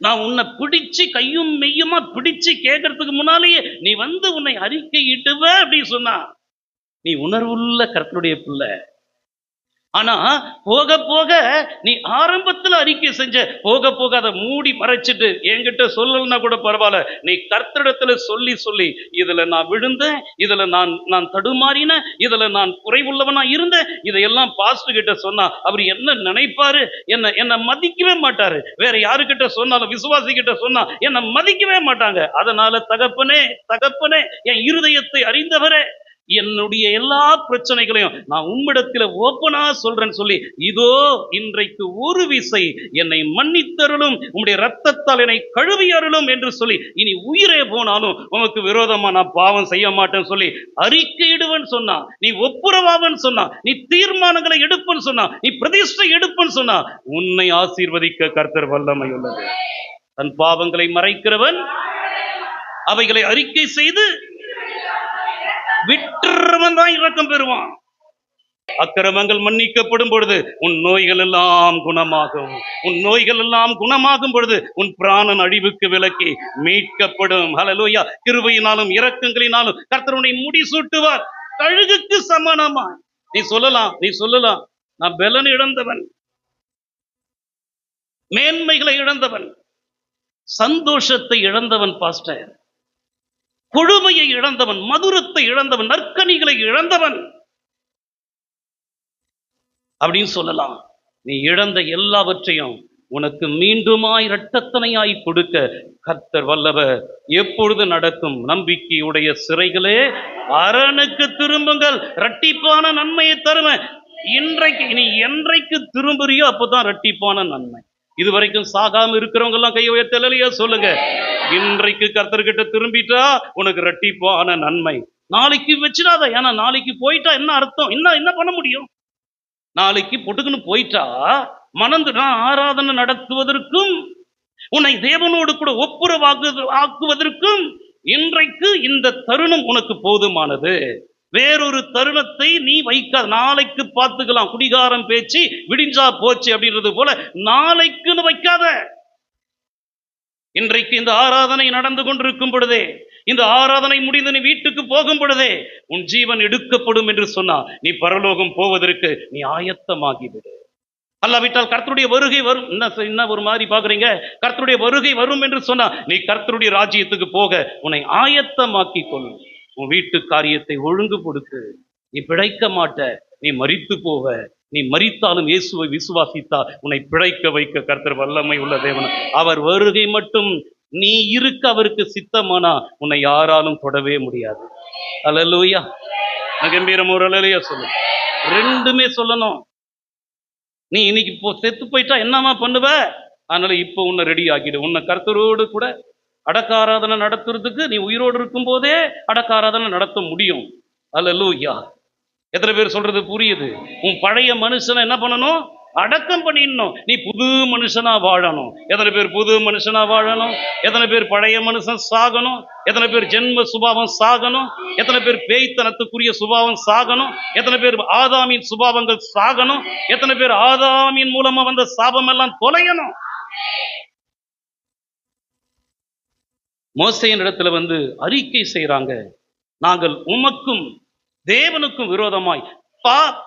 நான் உன்னை பிடிச்சு கையும் மெய்யுமா பிடிச்சு கேட்கறதுக்கு முன்னாலேயே நீ வந்து உன்னை அறிக்கை இட்டுவ அப்படின்னு சொன்னா நீ உணர்வுள்ள கர்த்தருடைய பிள்ளை. ஆனா போக போக நீ ஆரம்பத்துல அறிக்கை செஞ்ச, போக போக அதை மூடி மறைச்சிட்டு என்கிட்ட சொல்லலன்னா கூட பரவாயில்ல, நீ கர்த்தரிடத்துல சொல்லி சொல்லி இதுல நான் விழுந்தேன், இதுல நான் தடுமாறினேன், இதுல நான் குறைவுள்ளவனா இருந்தேன், இதையெல்லாம் பாஸ்டர் கிட்ட சொன்னா அவர் என்ன நினைப்பாரு? என்ன மதிக்கவே மாட்டாரு. வேற யாருக்கிட்ட சொன்னாலும், விசுவாசி கிட்ட சொன்னா என்ன மதிக்கவே மாட்டாங்க. அதனால தகப்பனே தகப்பனே, என் இருதயத்தை அறிந்தவரே, என்னுடைய எல்லா பிரச்சனைகளையும் நான் உம்மிடத்தில் ஓப்பனா சொல்றேன்னு சொல்லி, இதோ இன்றைக்கு ஒரு விசை என்னை மன்னித்தருளும், உம்முடைய ரத்தத்தால் என்னை கழுவி அருளும் என்று சொல்லி, இனி உயிரே போனாலும் உமக்கு விரோதமா நான் பாவம் செய்ய மாட்டேன்னு சொல்லி அறிக்கையிடுவேன்னு சொன்னா, நீ ஒப்புரவாவன்னு சொன்னா, நீ தீர்மானங்களை எடுப்பன்னு சொன்னா, நீ பிரதிஷ்டை எடுப்பன்னு சொன்னா, உன்னை ஆசீர்வதிக்க கர்த்தர் வல்லமை உள்ளது. தன் பாவங்களை மறைக்கிறவன் அவைகளை அறிக்கை செய்து விட்டுறவன் தான் இரக்கம் பெறுவான். அக்கிரமங்கள் மன்னிக்கப்படும் பொழுது உன் நோய்கள் எல்லாம் குணமாகும். உன் நோய்கள் எல்லாம் குணமாகும் பொழுது உன் பிராணன் அழிவுக்கு விலக்கி மீட்கப்படும். ஹல்லேலூயா. கிருபையினாலும் இரக்கங்களினாலும் கர்த்தர் உன்னை முடிசூட்டுவார் கழுகுக்கு சமானமாய். நீ சொல்லலாம் நான் பெலன் இழந்தவன், மேன்மைகளை இழந்தவன், சந்தோஷத்தை இழந்தவன் பாஸ்டர், கொழுமையை இழந்தவன், மதுரத்தை இழந்தவன், நற்கனிகளை இழந்தவன் அப்படின்னு சொல்லலாம். நீ இழந்த எல்லாவற்றையும் உனக்கு மீண்டுமாய் இரட்டத்தனையாய் கொடுக்க கர்த்தர் வல்லவர். எப்பொழுது நடக்கும்? நம்பிக்கையுடைய சிறைகளே அரணுக்கு திரும்புங்கள், இரட்டிப்பான நன்மையை தருவேன். இன்றைக்கு நீ என்றைக்கு திரும்புறியோ அப்பதான் இரட்டிப்பான நன்மை. இதுவரைக்கும் சாகாம இருக்கிறவங்க எல்லாம் கையை உயர்த்தலையா சொல்லுங்க. இன்றைக்கு கர்த்தர்கிட்ட திரும்பிட்டா உனக்கு இரட்டிப்பான நன்மை. நாளைக்கு வச்சிடாத. ஏன்னா நாளைக்கு போயிட்டா என்ன அர்த்தம்? என்ன பண்ண முடியும்? நாளைக்கு பொட்டுக்குன்னு போயிட்டா மணந்து ஆராதனை நடத்துவதற்கும் உன்னை தேவனோடு கூட ஆக்குவதற்கும் இன்றைக்கு இந்த தருணம் உனக்கு போதுமானது. வேறொரு தருணத்தை நீ வைக்காத. நாளைக்கு பார்த்துக்கலாம், குடிகாரம் பேச்சு விடிஞ்சா போச்சு அப்படின்றது போல நாளைக்குன்னு வைக்காத. இன்றைக்கு இந்த ஆராதனை நடந்து கொண்டிருக்கும் பொழுதே, இந்த ஆராதனை முடிந்து நீ வீட்டுக்கு போகும் பொழுதே உன் ஜீவன் எடுக்கப்படும் என்று சொன்னா நீ பரலோகம் போவதற்கு நீ ஆயத்தமாகிவிடு. அல்லாவிட்டால் கர்த்தருடைய வருகை வரும். என்ன ஒரு மாதிரி பாக்குறீங்க? கர்த்தருடைய வருகை வரும் என்று சொன்னா நீ கர்த்தருடைய ராஜ்யத்துக்கு போக உன்னை ஆயத்தமாக்கி கொள். உன் வீட்டு காரியத்தை ஒழுங்குபடுத்து. நீ பிழைக்க மாட்ட, நீ மரித்து போவ. நீ மரித்தாலும் இயேசுவை விசுவாசித்தா உன்னை பிழைக்க வைக்க கர்த்தர் வல்லமை உள்ள தேவன். அவர் வருகை மட்டும் நீ இருக்க அவருக்கு சித்தமானா உன்னை யாராலும் தொடவே முடியாது. அல்லேலூயா. கம்பீரம் ஒரு அல்லேலூயா சொல்லு. ரெண்டுமே சொல்லணும். நீ இன்னைக்கு செத்து போயிட்டா என்னமா பண்ணுவ? அதனால இப்போ உன்னை ரெடி ஆக்கிடு. உன்னை கர்த்தரோடு கூட அடக்க ஆராதனை நடத்துறதுக்கு நீ உயிரோடு இருக்கும் போதே அடக்க ஆராதனை நடத்த முடியும். அல்லேலூயா. எத்தனை பேர் சொல்றது புரியுது? உன் பழைய மனுஷனை என்ன பண்ணணும்? அடக்கம் பண்ணிடணும். நீ புது மனுஷனா வாழணும். எத்தனை பேர் புது மனுஷனா வாழணும்? எத்தனை பேர் பழைய மனுஷன் சாகணும்? எத்தனை பேர் ஜென்ம சுபாவம் சாகணும்? எத்தனை பேர் பேய்த்தனத்துக்குரிய சுபாவம் சாகணும்? எத்தனை பேர் ஆதாமின் சுபாவங்கள் சாகணும்? எத்தனை பேர் ஆதாமின் மூலமா வந்த சாபம் எல்லாம் தொலையணும்? மோசேயின் இடத்துல அறிக்கை செய்யறாங்க, நாங்கள் உமக்கும் தேவனுக்கும் விரோதமாய்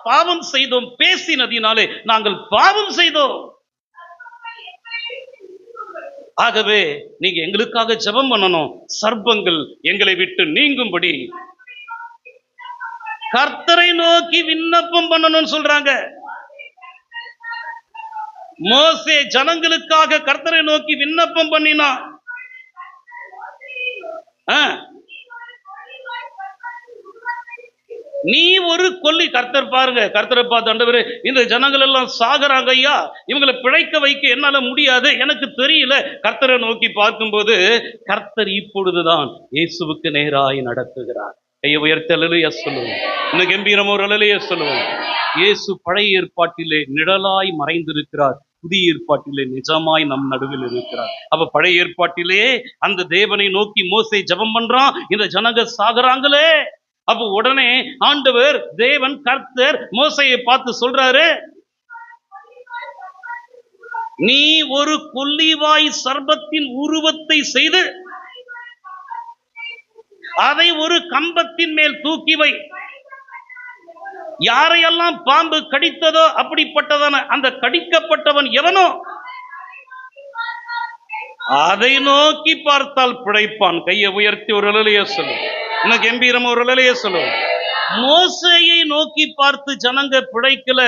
பாவம் செய்தோம், பேசினதினாலே நாங்கள் பாவம் செய்தோம். ஆகவே நீங்க எங்களுக்காக ஜெபம் பண்ணணும், சர்ப்பங்கள் எங்களை விட்டு நீங்கும்படி கர்த்தரை நோக்கி விண்ணப்பம் பண்ணணும்னு சொல்றாங்க. மோசே ஜனங்களுக்காக கர்த்தரை நோக்கி விண்ணப்பம் பண்ணினான். நீ ஒரு கொல்லி. கர்த்தர் பாருங்க, கர்த்தரை பார்த்து, ஆண்டவரே இந்த ஜனங்கள் எல்லாம் சாகறாங்க ஐயா, இவங்களை பிழைக்க வைக்க என்னால முடியாது, எனக்கு தெரியல. கர்த்தரை நோக்கி பார்க்கும்போது கர்த்தர் இப்பொழுதுதான் இயேசுவுக்கு நேராய் நடத்துகிறார். கையை உயர்த்தி அல்லேலூயா சொல்லுவோம். இன்னும் கம்பீரம் ஒரு அல்லேலூயா சொல்லுவோம். இயேசு பழைய ஏற்பாட்டிலே நிழலாய் மறைந்திருக்கிறார், புதிய ஏற்பாட்டிலே நிஜமாய் நம் நடுவில் இருக்கிறார். அப்ப பழைய ஏற்பாட்டிலே அந்த தேவனை நோக்கி மோசே ஜெபம் பண்றான், இந்த ஜனங்க சாகுறாங்களே. அப்ப உடனே ஆண்டவர் தேவன் கர்த்தர் மோசேயை பார்த்து சொல்றாரு, நீ ஒரு கொல்லிவாய் சர்ப்பத்தின் உருவத்தை செய்து அதை ஒரு கம்பத்தின் மேல் தூக்கி வை. யாரையெல்லாம் பாம்பு கடித்ததோ அப்படிப்பட்டதான அந்த கடிக்கப்பட்டவன் எவனோ அதை நோக்கி பார்த்தால் பிழைப்பான். கையை உயர்த்தி ஒரு அல்லேலூயா சொல்லு. இன்னும் கம்பீரம் ஒரு அல்லேலூயா சொல்லு. மோசேயை நோக்கி பார்த்து ஜனங்க பிழைக்கல,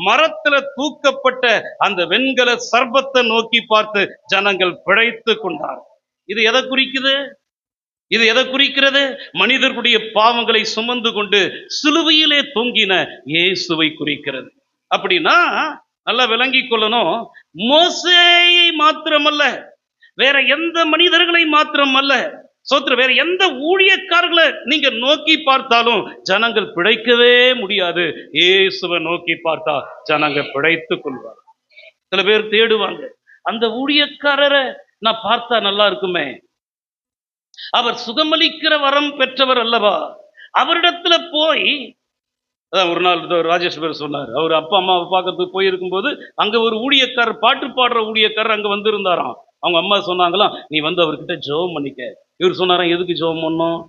மரத்துல தூக்கப்பட்ட அந்த வெண்கல சர்ப்பத்தை நோக்கி பார்த்து ஜனங்கள் பிழைத்து கொண்டார். இது எதை குறிக்குது? இது எதை குறிக்கிறது? மனிதர்களுடைய பாவங்களை சுமந்து கொண்டு சிலுவையிலே தொங்கின இயேசுவை குறிக்கிறது. அப்படின்னா நல்லா விளங்கி கொள்ளணும், மோசேயை மாத்திரமல்ல, வேற எந்த மனிதர்களை மாத்திரமல்ல, வேற எந்த ஊழியக்காரர்களை நீங்க நோக்கி பார்த்தாலும் ஜனங்கள் பிழைக்கவே முடியாது. இயேசுவை நோக்கி பார்த்தா ஜனங்க பிழைத்து கொள்வார். சில பேர் தேடுவாங்க, அந்த ஊழியக்காரரை நான் பார்த்தா நல்லா இருக்குமே, அவர் சுகமளிக்கிற வரம் பெற்றவர் அல்லவா, அவரிடத்துல போய். ஒரு நாள் ராஜேஷ் பேர் சொன்னார், அவர் அப்பா அம்மாவை பார்க்கறதுக்கு போயிருக்கும் போது அங்க ஒரு ஊழியக்காரர், பாட்டு பாடுற ஊழியக்காரர் அங்க வந்திருந்தாராம். அவங்க அம்மா சொன்னாங்களாம், நீ அவர்கிட்ட ஜெபம் பண்ணிக்க. இவர் சொன்னாராம், எதுக்கு ஜெபம் பண்ணணும்,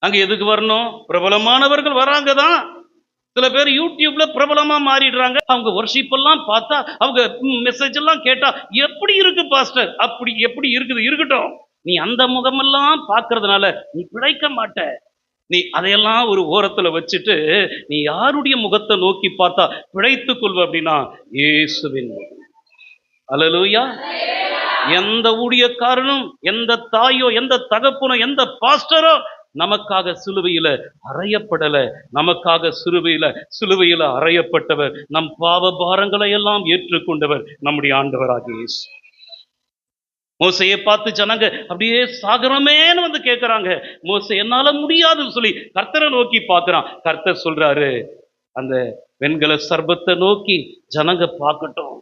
அங்க எதுக்கு வரணும், பிரபலமானவர்கள் வராங்கதான், சில பேர் யூடியூப்ல பிரபலமா மாறிடுறாங்க. அவங்க வொர்ஷிப் எல்லாம் பார்த்தா, அவங்க மெசேஜ் எல்லாம் கேட்டா, எப்படி இருக்கு பாஸ்டர்? அப்படி எப்படி இருக்குது? இருக்கட்டும். நீ அந்த முகமெல்லாம் பார்க்கறதுனால நீ பிழைக்க மாட்ட. நீ அதையெல்லாம் ஒரு ஓரத்துல வச்சுட்டு, நீ யாருடைய முகத்தை நோக்கி பார்த்தா பிழைத்துக் கொள்வ அப்படின்னா, இயேசுவின் முகம். அல்லேலூயா. எந்த ஊழியக்காரனும், எந்த தாயோ, எந்த தகப்பனோ, எந்த பாஸ்டரோ நமக்காக சிலுவையில அறையப்படல. நமக்காக சிலுவையில அறையப்பட்டவர், நம் பாவ பாரங்களை எல்லாம் ஏற்றுக்கொண்டவர் நம்முடைய ஆண்டவராகிய இயேசு. மோசையை பார்த்து ஜனங்க அப்படியே சாகரமேன்னு வந்து கேட்கிறாங்க. மோசே என்னால முடியாதுன்னு சொல்லி கர்த்தரை நோக்கி பார்க்கிறான். கர்த்தர் சொல்றாரு, அந்த வெண்கல சர்பத்தை நோக்கி ஜனங்க பார்க்கட்டும்.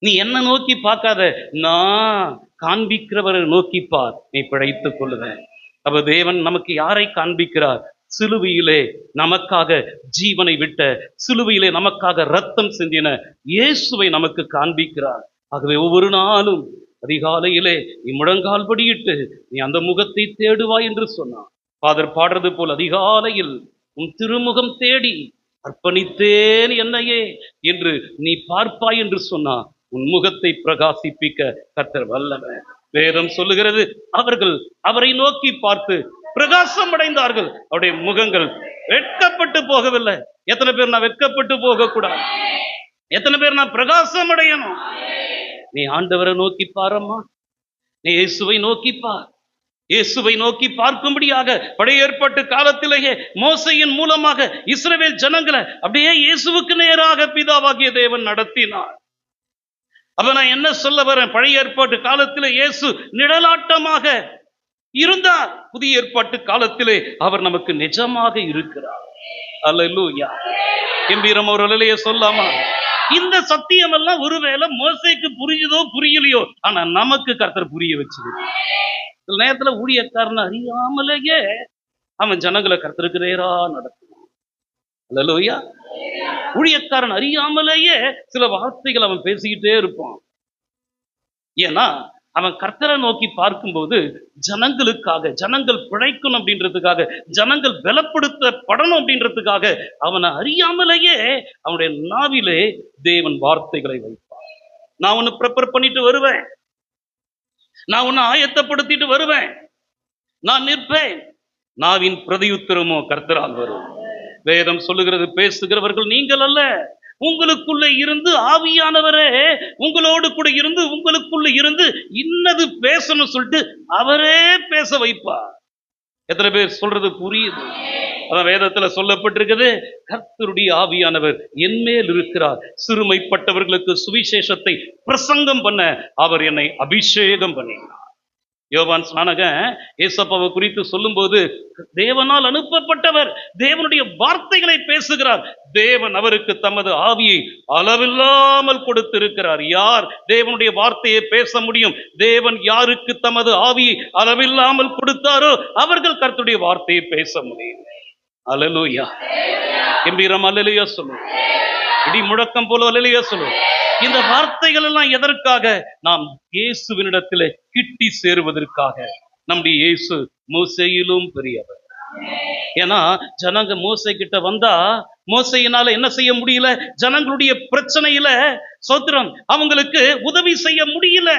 நீ என்ன நோக்கி பார்க்காத, நான் காண்பிக்கிறவரை நோக்கி பார், நீ பிழைத்துக் கொள்ளுவேன். அப்ப தேவன் நமக்கு யாரை காண்பிக்கிறார்? சிலுவையிலே நமக்காக ஜீவனை விட்ட, சிலுவையிலே நமக்காக ரத்தம் சிந்தின இயேசுவை நமக்கு காண்பிக்கிறார். ஆகவே ஒவ்வொரு நாளும் அதிகாலையிலே நீ முழங்கால் படியிட்டு நீ அந்த முகத்தை தேடுவாய் என்று சொன்னான். ஃபாதர் பாடுறது போல், அதிகாலையில் உன் திருமுகம் தேடி அர்ப்பணித்தேன் என்னையே என்று நீ பார்ப்பாய் என்று சொன்னான். உன் முகத்தை பிரகாசிப்பிக்க கர்த்தர் வல்லவர். வேதம் சொல்லுகிறது, அவர்கள் அவரை நோக்கி பார்த்து பிரகாசம் அடைந்தார்கள். அவருடைய முகங்கள் வெட்கப்பட்டு போகவில்லை. எத்தனை பேர் நான் வெட்கப்பட்டு போக கூடாது? எத்தனை பேர் நான் பிரகாசம் அடையணும்? நீ ஆண்டவரை நோக்கி பாரம்மா, நீ இயேசுவை நோக்கி பார். இயேசுவை நோக்கி பார்க்கும்படியாக பழைய ஏற்பாட்டு காலத்திலேயே மோசையின் மூலமாக இஸ்ரவேல் ஜனங்களை அப்படியே இயேசுவுக்கு நேராக பிதாவாகிய தேவன் நடத்தினார். அப்ப நான் என்ன சொல்ல வரேன்? பழைய ஏற்பாட்டு காலத்திலே இயேசு நிழலாட்டமாக இருந்தார். புதிய ஏற்பாட்டு காலத்திலே அவர் நமக்கு நிஜமாக இருக்கிறார். அல்லேலூயா. கம்பீரம் ஒரு அல்லேலூயா சொல்லாமா? இந்த சத்தியம் எல்லாம் ஒருவேளை மோசேக்கு புரியுதோ புரியலையோ, ஆனா நமக்கு கர்த்தர் புரிய வச்சிருக்கு. சில நேரத்துல ஊழியக்காரன் அறியாமலேயே அவன் ஜனங்களை கர்த்தருக்கு நேரா நடத்துவான். அல்லேலூயா. ஊழியக்காரன் அறியாமலேயே சில வார்த்தைகள் அவன் பேசிக்கிட்டே இருப்பான். ஏன்னா அவன் கர்த்தரை நோக்கி பார்க்கும்போது ஜனங்களுக்காக, ஜனங்கள் பிழைக்கணும் அப்படின்றதுக்காக, ஜனங்கள் பலப்படுத்தப்படணும் அப்படின்றதுக்காக அவனை அறியாமலேயே அவனுடைய நாவிலே தேவன் வார்த்தைகளை வைப்பான். நான் ஒன்னு ப்ரிப்பேர் பண்ணிட்டு வருவேன், நான் உன்னை ஆயத்தப்படுத்திட்டு வருவேன், நான் நிற்பேன். நாவின் பிரதியுத்தரமோ கர்த்தரால் வரும். வேதம் சொல்லுகிறது, பேசுகிறவர்கள் நீங்கள் அல்ல, உங்களுக்குள்ள இருந்து ஆவியானவரே உங்களோடு கூட இருந்து உங்களுக்குள்ள இருந்து இன்னது பேசணும் சொல்லிட்டு அவரே பேச வைப்பார். எத்தனை பேர் சொல்றது புரியுது? அதான் வேதத்துல சொல்லப்பட்டிருக்குது, கர்த்தருடைய ஆவியானவர் என்மேல் இருக்கிறார், சிறுமைப்பட்டவர்களுக்கு சுவிசேஷத்தை பிரசங்கம் பண்ண அவர் என்னை அபிஷேகம் பண்ணினார். யோவான் ஸ்நானகன் ஏசப்பாவை குறித்து சொல்லும்போது, தேவனால் அனுப்பப்பட்டவர் தேவனுடைய வார்த்தைகளை பேசுகிறார். தேவன் அவருக்கு தமது ஆவியை அளவில்லாமல் கொடுத்திருக்கிறார். யார் தேவனுடைய வார்த்தையை பேச முடியும்? தேவன் யாருக்கு தமது ஆவியை அளவில்லாமல் கொடுத்தாரோ அவர்கள் கர்த்தருடைய வார்த்தையை பேச முடியும். அல்லேலூயா. கம்பீரம் அல்லேலூயா சொல்லுங்க. இடி முழக்கம் போல அல்லேலூயா சொல்லுங்க. இந்த வார்த்தைகள் எல்லாம் எதற்காக? நாம் இயேசுவினிடத்திலே கிட்டி சேருவதற்காக. நம்முடைய இயேசு மோசேயிலும் பெரியவர். ஏன்னா ஜனங்க மோசே கிட்ட வந்தா மோசையினால என்ன செய்ய முடியல? ஜனங்களுடைய பிரச்சனையில சோத்திரம் அவங்களுக்கு உதவி செய்ய முடியல.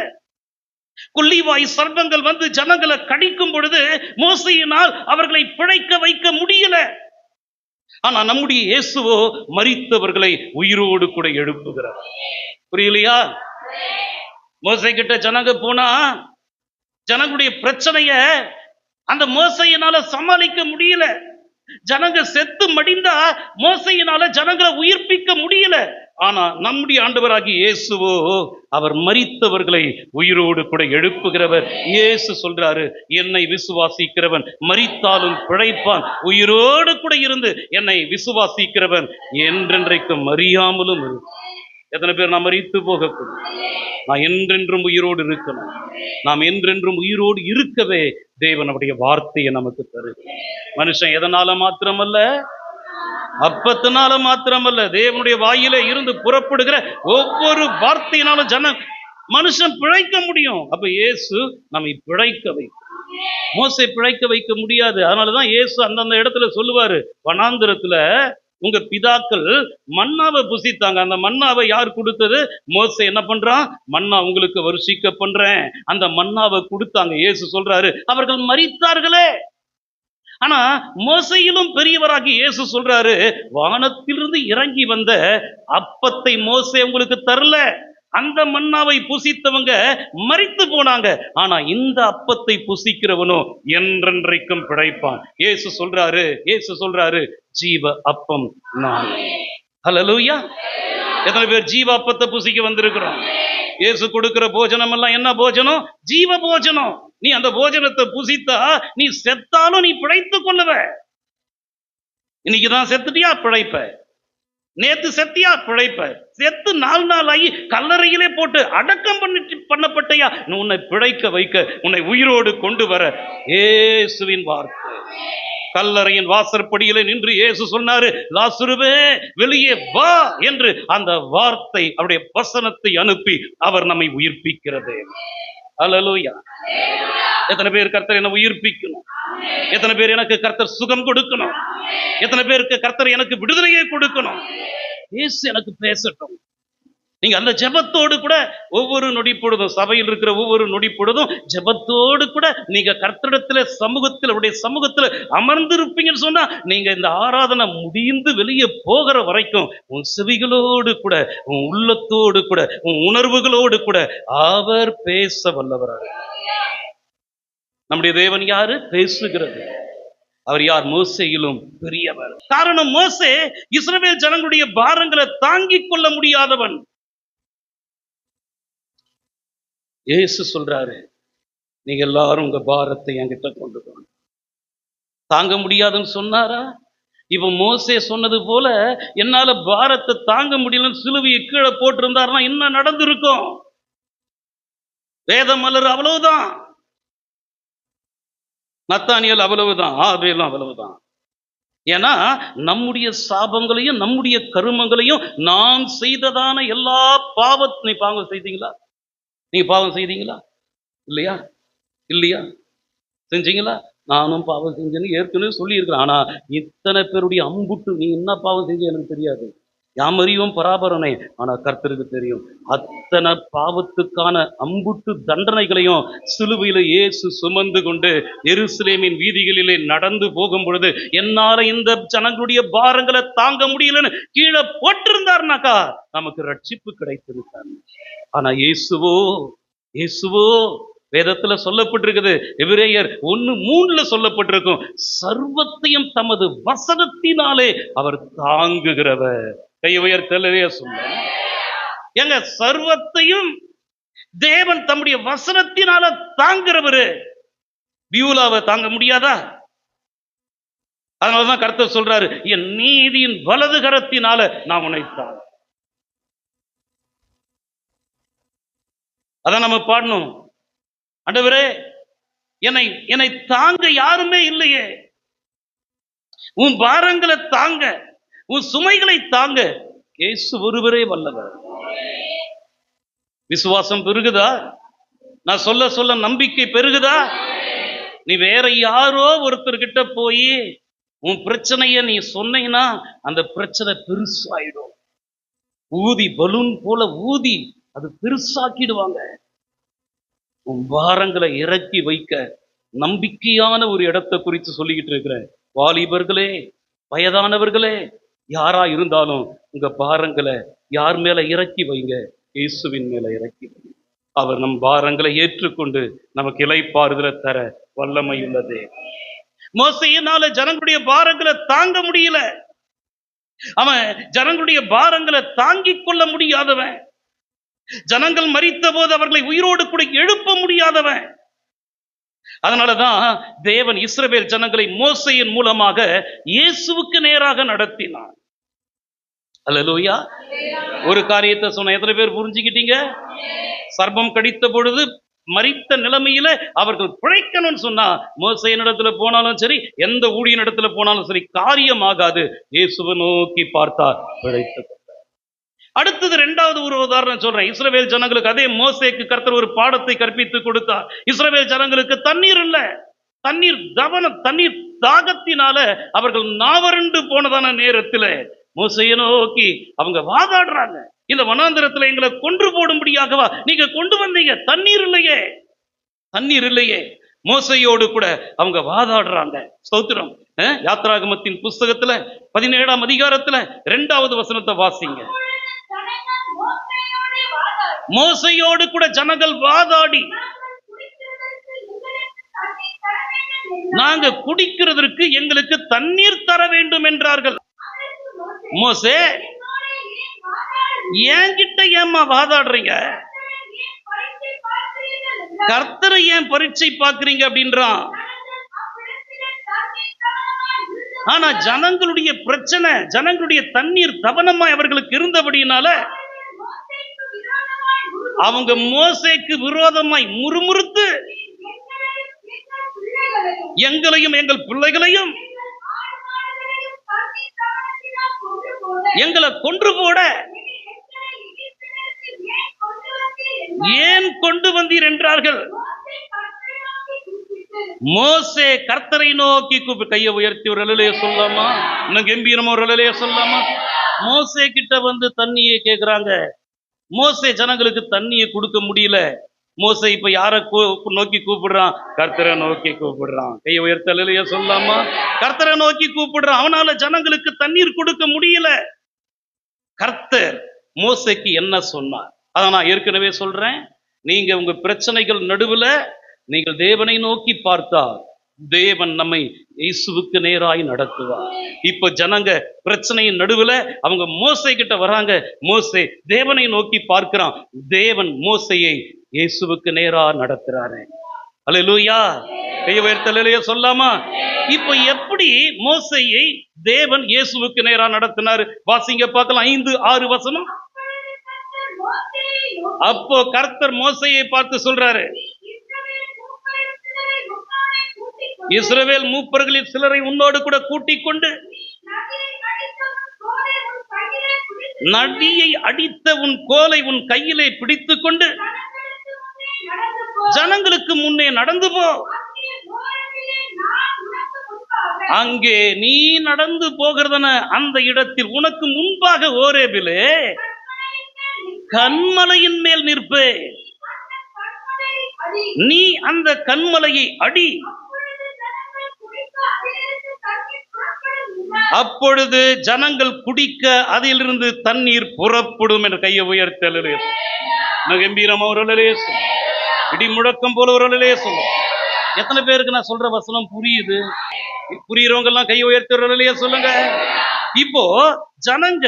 கொள்ளிவாய் சர்ப்பங்கள் வந்து ஜனங்களை கடிக்கும் பொழுது மோசையினால் அவர்களை பிழைக்க வைக்க முடியல. ஆனா நம்முடைய இயேசுவோ மரித்தவர்களை உயிரோடு கூட எழுப்புகிறார். புரியலையா? மோசை கிட்ட ஜனங்க போனா ஜனங்களுடைய பிரச்சனைய அந்த மோசையினால சமாளிக்க முடியல. ஜனங்க செத்து மடிந்தா மோசையினால ஜனங்களை உயிர்ப்பிக்க முடியல. ஆனா நம்முடைய ஆண்டவராகிய இயேசுவோ அவர் மரித்தவர்களை உயிரோடு கூட எழுப்புகிறவர். இயேசு சொல்றாரு, என்னை விசுவாசிக்கிறவன் மரித்தாலும் பிழைப்பான், உயிரோடு கூட இருந்து என்னை விசுவாசிக்கிறவன் என்றென்றைக்கும் மறியாமலும் இருக்கும். எத்தனை பேர் நாம் மரித்து போகக்கூடாது? நான் என்றென்றும் உயிரோடு இருக்கணும். நாம் என்றென்றும் உயிரோடு இருக்கவே தேவன் அவருடைய வார்த்தையை நமக்கு தருது. மனுஷன் எதனால மாத்திரமல்ல, அப்பத்தினால மாத்திரமல்ல, தேவனுடைய வாயிலே இருந்து புறப்படுகிற ஒவ்வொரு வார்த்தையினாலும் மனுஷன் பிழைக்க முடியும். அப்ப இயேசு நம்மை பிழைக்க வைக்கும். மோசே பிழைக்க வைக்க முடியாது. அதனாலதான் இயேசு அந்தந்த இடத்துல சொல்லுவாரு, வனாந்திரத்துல உங்க பிதாக்கள் மன்னாவை புசித்தாங்க. அந்த மன்னாவை யார் கொடுத்தது? மோசே என்ன பண்றான்? மன்னா உங்களுக்கு வருஷிக்க பண்றேன். அந்த மன்னாவை கொடுத்தாங்க. இயேசு சொல்றாரு, அவர்கள் மரித்தார்களே. ஆனா மோசையிலும் பெரியவராகி இயேசு சொல்றாரு, வானத்திலிருந்து இறங்கி வந்த அப்பத்தை மோசே உங்களுக்கு தரல. அந்த மன்னாவை புசித்தவங்க மரித்து போனாங்க. ஆனா இந்த அப்பத்தை புசிக்கிறவனோ என்றென்றைக்கும் பிழைப்பான். இயேசு சொல்றாரு ஜீவ அப்பம் நான். ஹல்லேலூயா. எத்தனை பேர் ஜீவ அப்பத்தை புசிக்க வந்திருக்கிறோம்? இயேசு கொடுக்கிற போஜனம் எல்லாம் என்ன போஜனம்? ஜீவ போஜனம். நீ அந்த போஜனத்தை புசித்தா நீ செத்தாலும் நீ பிழைத்துக் கொள்ளுவ. இன்னைக்குதான் செத்துட்டியா பிழைப்ப, நேத்து செத்தியா பிழைப்ப, செத்து 4 நாள் ஆகி கல்லறையிலே போட்டு அடக்கம் பண்ணப்பட்டையா, உன்னை பிழைக்க வைக்க, உன்னை உயிரோடு கொண்டு வர இயேசுவின் வார்த்தை. கல்லறையின் வாசற்படியிலே நின்று இயேசு சொன்னாரு, லாசருவே வெளியே வா என்று. அந்த வார்த்தை, அவருடைய வசனத்தை அனுப்பி அவர் நம்மை உயிர்ப்பிக்கிறது. அல்லேலூயா. எத்தனை பேர் கர்த்தர் என்ன உயிர்ப்பிக்கணும்? எத்தனை பேர் எனக்கு கர்த்தர் சுகம் கொடுக்கணும்? எத்தனை பேருக்கு கர்த்தர் எனக்கு விடுதலையை கொடுக்கணும்? இயேசு எனக்கு பேசட்டும். நீங்க அந்த ஜெபத்தோடு கூட ஒவ்வொரு நொடி பொழுதும், சபையில் இருக்கிற ஒவ்வொரு நொடி பொழுதும் ஜெபத்தோடு கூட நீங்க கர்த்தரிடத்துல சமூகத்தில், அவருடைய சமூகத்தில் அமர்ந்திருப்பீங்கன்னு சொன்னா, நீங்க இந்த ஆராதனை முடிந்து வெளியே போகிற வரைக்கும் உன் செவிகளோடு கூட, உன் உள்ளத்தோடு கூட, உன் உணர்வுகளோடு கூட அவர் பேச வல்லவராக. நம்முடைய தேவன் யாரு? பேசுகிறது. அவர் யார்? மோசேயிலும் பெரியவர். காரணம், மோசே இஸ்ரவேல் ஜனங்களுடைய பாரங்களை தாங்கிக் கொள்ள முடியாதவன். இயேசு சொல்றாரு, நீங்க எல்லாரும் உங்க பாரத்தை என்கிட்ட கொண்டு போங்க. தாங்க முடியாதுன்னு சொன்னாரா? இப்ப மோசே சொன்னது போல என்னால பாரத்தை தாங்க முடியலன்னு சிலுவையை கீழே போட்டிருந்தாருன்னா என்ன நடந்திருக்கும்? வேத மலர் அவ்வளவுதான், நத்தானியல் அவ்வளவுதான், ஆபேலும் அவ்வளவுதான். ஏன்னா நம்முடைய சாபங்களையும் நம்முடைய கருமங்களையும் நாம் செய்ததான எல்லா பாவத்தை, பாவம் செய்தீங்களா? நீங்க பாவம் செய்தீங்களா? இல்லையா? இல்லையா? செஞ்சீங்களா? நானும் பாவம் செஞ்சேன்னு ஏற்கனவே சொல்லி இருக்கிறேன். ஆனா இத்தனை பேருடைய அம்புட்டு நீ என்ன பாவம் செஞ்சு எனக்கு தெரியாது. யாமறியும் பராபரனே, ஆனா கர்த்தருக்கு தெரியும். அத்தனை பாவத்துக்கான அம்புட்டு தண்டனைகளையும் சிலுவையில இயேசு சுமந்து கொண்டு எருசலேமின் வீதிகளிலே நடந்து போகும் பொழுது, என்னால இந்த ஜனங்களுடைய பாரங்களை தாங்க முடியலன்னு கீழே போட்டிருந்தார்னாக்கா நமக்கு ரட்சிப்பு கிடைத்திருக்காரு. ஆனா இயேசுவோ வேதத்துல சொல்லப்பட்டிருக்குது, எபிரேயர் 1:3 சொல்லப்பட்டிருக்கும், சர்வத்தையும் தமது வசனத்தினாலே அவர் தாங்குகிறவர். கை உயர்த்தலே சொல்ல. எங்க சர்வத்தையும் தேவன் தம்முடைய வசனத்தினால தாங்குறவரு. பியூலாவை தாங்க முடியாதா? அதனாலதான் கர்த்தர் சொல்றாரு, என் நீதியின் வலது கரத்தினால நான் உன்னை தாங்க. அதான் நம்ம பாடணும், ஆண்டவரே என்னை தாங்க யாருமே இல்லையே, உன் பாரங்களை தாங்க, உன் சுமைகளை தாங்க இயேசு ஒருவரே வல்லவர். விசுவாசம் பெருகுதா? நான் சொல்ல சொல்ல நம்பிக்கை பெருகுதா? நீ வேற யாரோ ஒருத்தர்கிட்ட போய் உன் பிரச்சனைய நீ சொன்னீங்கன்னா அந்த பிரச்சனை பெருசாயிடும். ஊதி பலூன் போல ஊதி அது பெருசாக்கிடுவாங்க. உன் பாரங்களை இறக்கி வைக்க நம்பிக்கையான ஒரு இடத்தை குறித்து சொல்லிக்கிட்டு இருக்கிறேன். வாலிபர்களே, வயதானவர்களே, யாரா இருந்தாலும் உங்க பாரங்களை யார் மேல இறக்கி வைங்க? இயேசுவின் மேல இறக்கி வைங்க. அவர் நம் பாரங்களை ஏற்றுக்கொண்டு நமக்கு இளைப்பாறுதலை தர வல்லமை உள்ளது. மோசேயினால ஜனங்களுடைய பாரங்களை தாங்க முடியல. அவன் ஜனங்களுடைய பாரங்களை தாங்கிக் கொள்ள முடியாதவன். ஜனங்கள் மரித்த போது அவர்களை உயிரோடு கூட எழுப்ப முடியாதவன். அதனாலதான் தேவன் இஸ்ரவேல் ஜனங்களை மோசேயின் மூலமாக இயேசுவுக்கு நேராக நடத்தினார். அல்லேலூயா. ஒரு காரியத்தை சொன்ன, எத்தனை பேர் புரிஞ்சுக்கிட்டீங்க? சர்ப்பம் கடித்த பொழுது மரித்த நிலைமையில அவர்கள் பிழைக்கணும்னு சொன்னா, மோசேயின் இடத்துல போனாலும் சரி, எந்த ஊழியன் இடத்துல போனாலும் சரி, காரியமாகாது. இயேசுவை நோக்கி பார்த்தார், பிழைத்த. அடுத்தது 2வது ஒரு உதாரணம் சொல்றேன். இஸ்ரவேல் ஜனங்களுக்கு அதே மோசேக்கு கர்த்தர் ஒரு பாடத்தை கற்பித்து கொடுத்தார். இஸ்ரவேல் ஜனங்களுக்கு தண்ணீர் இல்ல, தண்ணீர் தாகத்தினால அவர்கள் நாவறண்டு போனதான நேரத்துல மோசையை நோக்கி அவங்க வாதாடுறாங்க. இந்த வனாந்தரத்துல எங்களை கொன்று போடும்படியாகவா நீங்க கொண்டு வந்தீங்க? தண்ணீர் இல்லையே, தண்ணீர் இல்லையே. மோசையோடு கூட அவங்க வாதாடுறாங்க. ஸ்தோத்திரம். யாத்ராகமத்தின் புஸ்தகத்துல 17ஆம் அதிகாரத்துல 2வது வசனத்தை வாசிங்க. மோசையோடு கூட ஜனங்கள் வாதாடி, நாங்க குடிக்கிறதற்கு எங்களுக்கு தண்ணீர் தர வேண்டும் என்றார்கள். மோசே, என்கிட்ட ஏம்மா வாதாடுறீங்க? கர்த்தரை ஏன் பரீட்சை பார்க்கிறீங்க அப்படின்றான். ஆனா ஜனங்களுடைய பிரச்சனை, ஜனங்களுடைய தண்ணீர் தவனமாய் அவர்களுக்கு இருந்தபடியினால அவங்க மோசேக்கு விரோதமாய் முறுமுறுத்து எங்களையும் எங்கள் பிள்ளைகளையும் எங்களை கொன்று போட ஏன் கொண்டு வந்தீர் என்றார்கள். மோசே கர்த்தரை நோக்கி கூப்பிட்டு, கையை உயர்த்தி ஒரு அலலைய சொல்லாமா, இன்னும் கம்பீரமா ஒரு அலலைய சொல்லாமா. மோசே கிட்ட வந்து தண்ணியை கேட்கிறாங்க. மோசே ஜனங்களுக்கு தண்ணியை கொடுக்க முடியல. மோசே இப்ப யார நோக்கி கூப்பிடுறான்? கர்த்தரை நோக்கி கூப்பிடுறான். கையை உயர்த்தி அலலைய சொல்லாமா. கர்த்தரை நோக்கி கூப்பிடுறான். அவனால ஜனங்களுக்கு தண்ணீர் கொடுக்க முடியல. கர்த்தர் மோசேக்கு என்ன சொன்னார்? அதான் நான் ஏற்கனவே சொல்றேன். நீங்க உங்க பிரச்சனைகள் நடுவுல நீங்கள் தேவனை நோக்கி பார்த்தால் தேவன் நம்மை இயேசுவுக்கு நேராய் நடத்துவார். இப்ப ஜனங்க பிரச்சனையின் நடுவுல அவங்க மோசே கிட்ட வராங்க. மோசே தேவனை நோக்கி பார்க்கிறான். தேவன் மோசையை இயேசுவுக்கு நேரா நடத்துறாரு. அல்லேலூயா. கையை உயர்த்தி அல்லேலூயா சொல்லாமா. இப்ப எப்படி மோசையை தேவன் இயேசுவுக்கு நேரா நடத்தினார்? வாசிங்க பார்க்கலாம். 5-6 வசனம். அப்போ கர்த்தர் மோசையை பார்த்து சொல்றாரு, இஸ்ரவேல் மூப்பர்களில் சிலரை உன்னோடு கூட கூட்டிக் கொண்டு நதியை அடித்த உன் கோலை உன் கையிலே பிடித்துக் கொண்டு ஜனங்களுக்கு முன்னே நடந்து போ. அங்கே நீ நடந்து போகிறதன அந்த இடத்தில் உனக்கு முன்பாக ஓரேபிலே கன்மலையின் மேல் நிற்பே. நீ அந்த கன்மலையை அடி, அப்பொழுது ஜனங்கள் குடிக்க அதிலிருந்து தண்ணீர் புறப்படும் என்று. கையை உயர்த்தலே கம்பீரமா ஒரு சொல்லும். இடி முழக்கம் போல ஒரு சொல்லும். எத்தனை பேருக்கு நான் சொல்ற வசனம் புரியுது? புரியுறவங்க எல்லாம் கையை உயர்த்த சொல்லுங்க. இப்போ ஜனங்க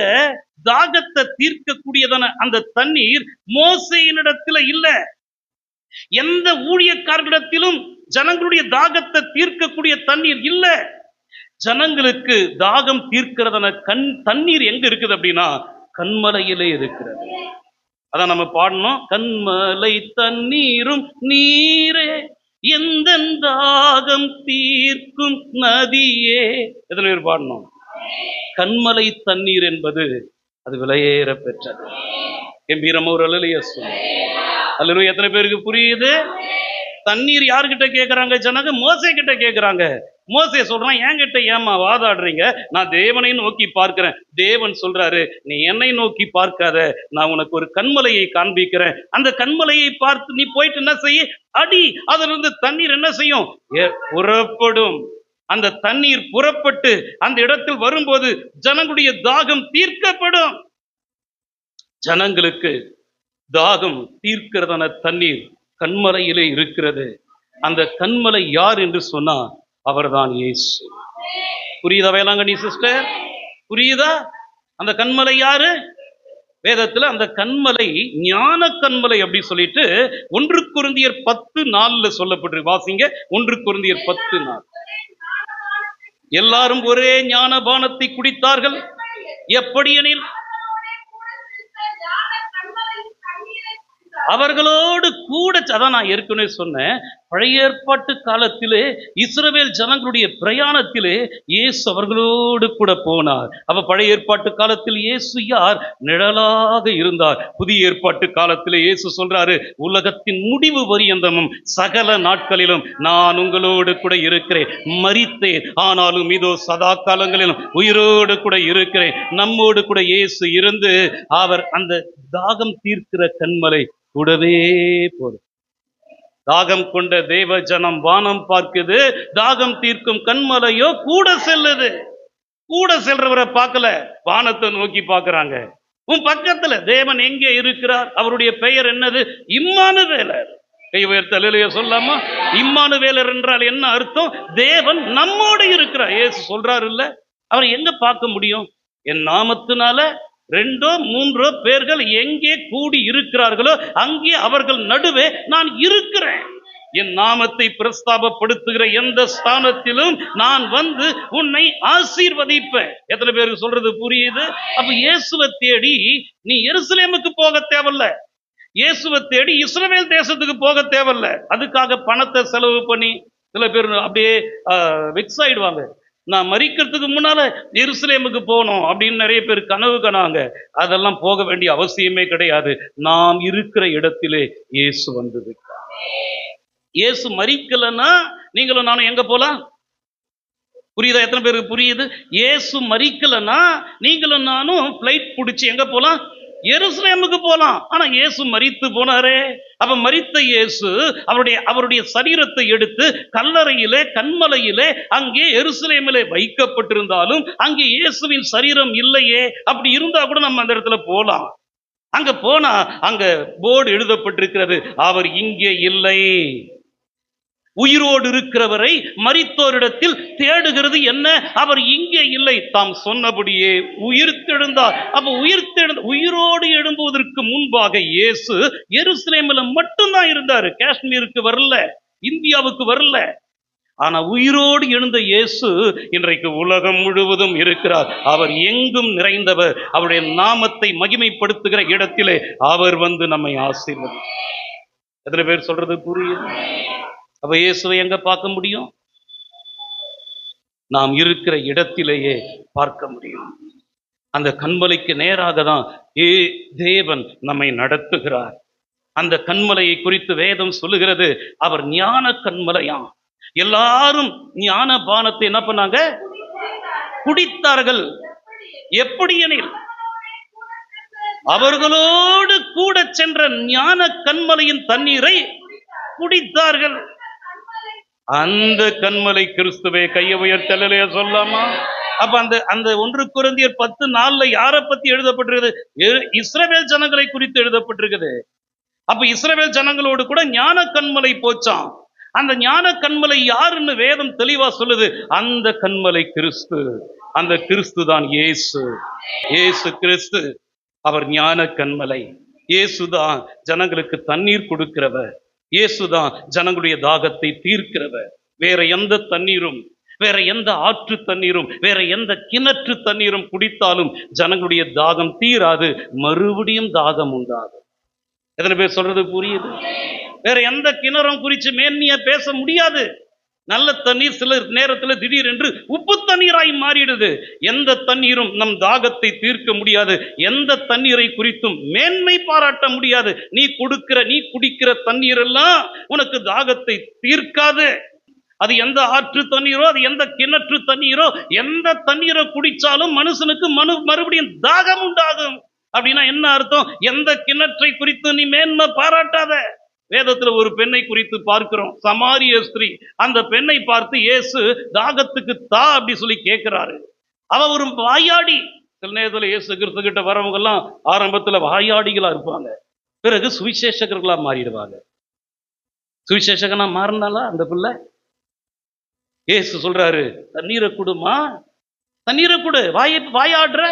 தாகத்தை தீர்க்கக்கூடியதான அந்த தண்ணீர் மோசேயினிடத்துல இல்ல. எந்த ஊழியக்காரர்களிடத்திலும் ஜனங்களுடைய தாகத்தை தீர்க்கக்கூடிய தண்ணீர் இல்ல. ஜனங்களுக்கு தாகம் தீர்க்கிறதான தண்ணீர் எங்க இருக்குது அப்படின்னா கன்மலையிலே இருக்கிறது. அதான் நம்ம பாடணும். கன்மலை தண்ணீரும் நீரே எந்த தாகம் தீர்க்கும் நதியே. எத்தனை பேர் பாடணும்? கன்மலை தண்ணீர் என்பது அது விலையேற பெற்றது. கம்பீரமா ஒரு அல்லேலூயா சொல்லுங்க. அல்லேலூயா. எத்தனை பேருக்கு புரியுது? தண்ணீர் யாருக்கிட்ட கேட்கறாங்க? ஜனங்க மோசே கிட்ட கேட்கறாங்க. மோசே சொல்றான், என்கிட்ட ஏமா வாதாடுறீங்க? நான் தேவனை நோக்கி பார்க்கிறேன். தேவன் சொல்றாரு, நீ என்னை நோக்கி பார்க்காத, நான் உனக்கு ஒரு கன்மலையை காண்பிக்கிறேன். அந்த கன்மலையை பார்த்து நீ போயிட்டு என்ன செய்ய? அடி. அதுல இருந்து தண்ணீர் என்ன செய்யும்? புறப்படும். அந்த தண்ணீர் புறப்பட்டு அந்த இடத்தில் வரும்போது ஜனங்களுடைய தாகம் தீர்க்கப்படும். ஜனங்களுக்கு தாகம் தீர்க்கிறதான தண்ணீர் கன்மலையிலே இருக்கிறது. அந்த கன்மலை யார் என்று சொன்னா அவர்தான் இயேசு. புரியுதா வேளாங்கண்ணி சிஸ்டர்? புரியுதா? அந்த கன்மலை யாரு? வேதத்துல அந்த கன்மலை ஞான கன்மலை அப்படி சொல்லிட்டு 1 கொரிந்தியர் 10:4 சொல்லப்பட்டு வாசிங்க. 1 கொரிந்தியர் 10:4. எல்லாரும் ஒரே ஞானபானத்தை குடித்தார்கள். எப்படி எனில் அவர்களோடு கூட, அதான் நான் ஏற்கனவே சொன்னேன், பழைய ஏற்பாட்டு காலத்திலே இஸ்ரவேல் ஜனங்களுடைய பிரயாணத்திலே இயேசு அவர்களோடு கூட போனார். அப்ப பழைய ஏற்பாட்டு காலத்தில் இயேசு யார்? நிழலாக இருந்தார். புதிய ஏற்பாட்டு காலத்திலே இயேசு சொல்றாரு, உலகத்தின் முடிவு பரியந்தமும் சகல நாட்களிலும் நான் உங்களோடு கூட இருக்கிறேன். மரித்தேன், ஆனாலும் இதோ சதா காலங்களிலும் உயிரோடு கூட இருக்கிறேன். நம்மோடு கூட இயேசு இருந்து அவர் அந்த தாகம் தீர்க்கிற கன்மலை கூடவே போதும். தாகம் கொண்ட தேவ ஜனம் வானம் பார்க்குது, தாகம் தீர்க்கும் கண்மலையோ கூட செல்லுது. கூட செல்றவரை பார்க்கல, வானத்தை நோக்கி பார்க்கறாங்க. உன் பக்கத்துல தேவன் எங்கே இருக்கிறார்? அவருடைய பெயர் என்னது? இம்மானுவேலர். கை உயர்த்த அல்லேலூயா சொல்லாமா? இம்மானுவேலர் என்றால் என்ன அர்த்தம்? தேவன் நம்மோடு இருக்கிறார். இயேசு சொல்றாரு இல்ல, அவரை எங்க பார்க்க முடியும்? என் நாமத்தினால 2 3 பேர்கள் எங்கே கூடி இருக்கிறார்களோ அங்கே அவர்கள் நடுவே நான் இருக்கிறேன். என் நாமத்தை பிரஸ்தாபப்படுத்துகிற எந்த ஸ்தானத்திலும் நான் வந்து உன்னை ஆசீர்வதிப்பேன். எத்தனை பேருக்கு சொல்றது புரியுது? அப்ப இயேசுவை தேடி நீ எருசலேமுக்கு போக தேவையில்ல, இயேசுவை தேடி இஸ்ரவேல் தேசத்துக்கு போக தேவையில்ல. அதுக்காக பணத்தை செலவு பண்ணி சில பேர் அப்படியே வெக்ஸ் ஆயிடுவாங்க. நான் மரிக்கிறதுக்கு முன்னால எருசலேமுக்கு போகணும் அப்படின்னு நிறைய பேர் கனவு கனாங்க. அதெல்லாம் போக வேண்டிய அவசியமே கிடையாது. நாம் இருக்கிற இடத்திலே இயேசு வந்தது. இயேசு மரிக்கலன்னா நீங்களும் நானும் எங்க போலாம்? புரியுதா? எத்தனை பேருக்கு புரியுது? இயேசு மரிக்கலன்னா நீங்களும் நானும் பிளைட் பிடிச்சி எங்க போலாம்? எருசலேமுக்கு போலாம். ஆனா இயேசு மரித்து போனாரே. அப்ப மரித்த இயேசு அவருடைய சரீரத்தை எடுத்து கல்லறையிலே கண்மலையிலே அங்கே எருசலேமிலே வைக்கப்பட்டிருந்தாலும் அங்கே இயேசுவின் சரீரம் இல்லையே. அப்படி இருந்தா கூட நம்ம அந்த இடத்துல போலாம். அங்க போனா அங்க போர்டு எழுதப்பட்டிருக்கிறது, அவர் இங்கே இல்லை. உயிரோடு இருக்கிறவரை மரித்தோரிடத்தில் தேடுகிறது என்ன? அவர் இங்கே இல்லை, தாம் சொன்னபடியே உயிர்த்தெழுந்தார். அப்ப உயிரோடு எழும்புவதற்கு முன்பாக இயேசு எருசலேமில் மட்டும்தான் இருந்தாரு. காஷ்மீருக்கு வரல, இந்தியாவுக்கு வரல. ஆனா உயிரோடு எழுந்த இயேசு இன்றைக்கு உலகம் முழுவதும் இருக்கிறார். அவர் எங்கும் நிறைந்தவர். அவருடைய நாமத்தை மகிமைப்படுத்துகிற இடத்திலே அவர் வந்து நம்மை ஆசீர்வதி. எத்தனை பேர் சொல்றது புரியுது? அப்ப இயேசுவை எங்க பார்க்க முடியும்? நாம் இருக்கிற இடத்திலேயே பார்க்க முடியும். அந்த கண்மலைக்கு நேராக தான் தேவன் நம்மை நடத்துகிறார். அந்த கண்மலையை குறித்து வேதம் சொல்லுகிறது, அவர் ஞான கண்மலையாம். எல்லாரும் ஞான பானத்தை என்ன பண்ணாங்க? குடித்தார்கள். எப்படி எனில் அவர்களோடு கூட சென்ற ஞான கண்மலையின் தண்ணீரை குடித்தார்கள். அந்த கண்மலை கிறிஸ்துவே. கையை உயர்த்த அல்லேலூயா சொல்லாமா? அப்ப அந்த 1 கொரிந்தியர் 10:4 யாரை பத்தி எழுதப்பட்டிருக்குது? இஸ்ரவேல் ஜனங்களை குறித்து எழுதப்பட்டிருக்குது. அப்ப இஸ்ரவேல் ஜனங்களோடு கூட ஞான கண்மலை போச்சாம். அந்த ஞான கண்மலை யாருன்னு வேதம் தெளிவா சொல்லுது. அந்த கண்மலை கிறிஸ்து. அந்த கிறிஸ்து தான் இயேசு. இயேசு கிறிஸ்து அவர் ஞான கண்மலை. இயேசுதான் ஜனங்களுக்கு தண்ணீர் கொடுக்கிறவர். இயேசுதான் ஜனங்களுடைய தாகத்தை தீர்க்கிறவர். வேற எந்த தண்ணீரும், வேற எந்த ஆற்று தண்ணீரும், வேற எந்த கிணற்று தண்ணீரும் குடித்தாலும் ஜனங்களுடைய தாகம் தீராது, மறுபடியும் தாகம் உண்டாகும். எத்தனை பேர் சொல்றது புரியுது? வேற எந்த கிணறும் குறித்து மேன்மையா பேச முடியாது. நல்ல தண்ணீர் சில நேரத்தில் திடீரென்று உப்பு தண்ணீராய் மாறிடுது. எந்த தண்ணீரும் நம் தாகத்தை தீர்க்க முடியாது. எந்த தண்ணீரை குறித்தும் மேன்மை பாராட்ட முடியாது. நீ குடிக்கிற தண்ணீர் எல்லாம் உனக்கு தாகத்தை தீர்க்காது. அது எந்த ஆற்று தண்ணீரோ, அது எந்த கிணற்று தண்ணீரோ, எந்த தண்ணீரை குடிச்சாலும் மனுஷனுக்கு மறுபடியும் தாகம் உண்டாகும். அப்படின்னா என்ன அர்த்தம்? எந்த கிணற்றை குறித்து நீ மேன்மை பாராட்டாத. வேதத்துல ஒரு பெண்ணை குறித்து பார்க்கிறோம், சமாரிய ஸ்திரீ. அந்த பெண்ணை பார்த்து இயேசு தாகத்துக்கு தா அப்படி சொல்லி கேட்கிறாரு. அவ ஒரு வாயாடி. சில நேரத்துல இயேசு கிறிஸ்து கிட்ட வரவங்க எல்லாம் ஆரம்பத்துல வாயாடிகளா இருப்பாங்க, பிறகு சுவிசேஷகர்களா மாறிடுவாங்க. சுவிசேஷகனா மாறினாலா அந்த பிள்ளை? இயேசு சொல்றாரு, தண்ணீரை கொடுமா, தண்ணீரை கொடு. வாயாடுற,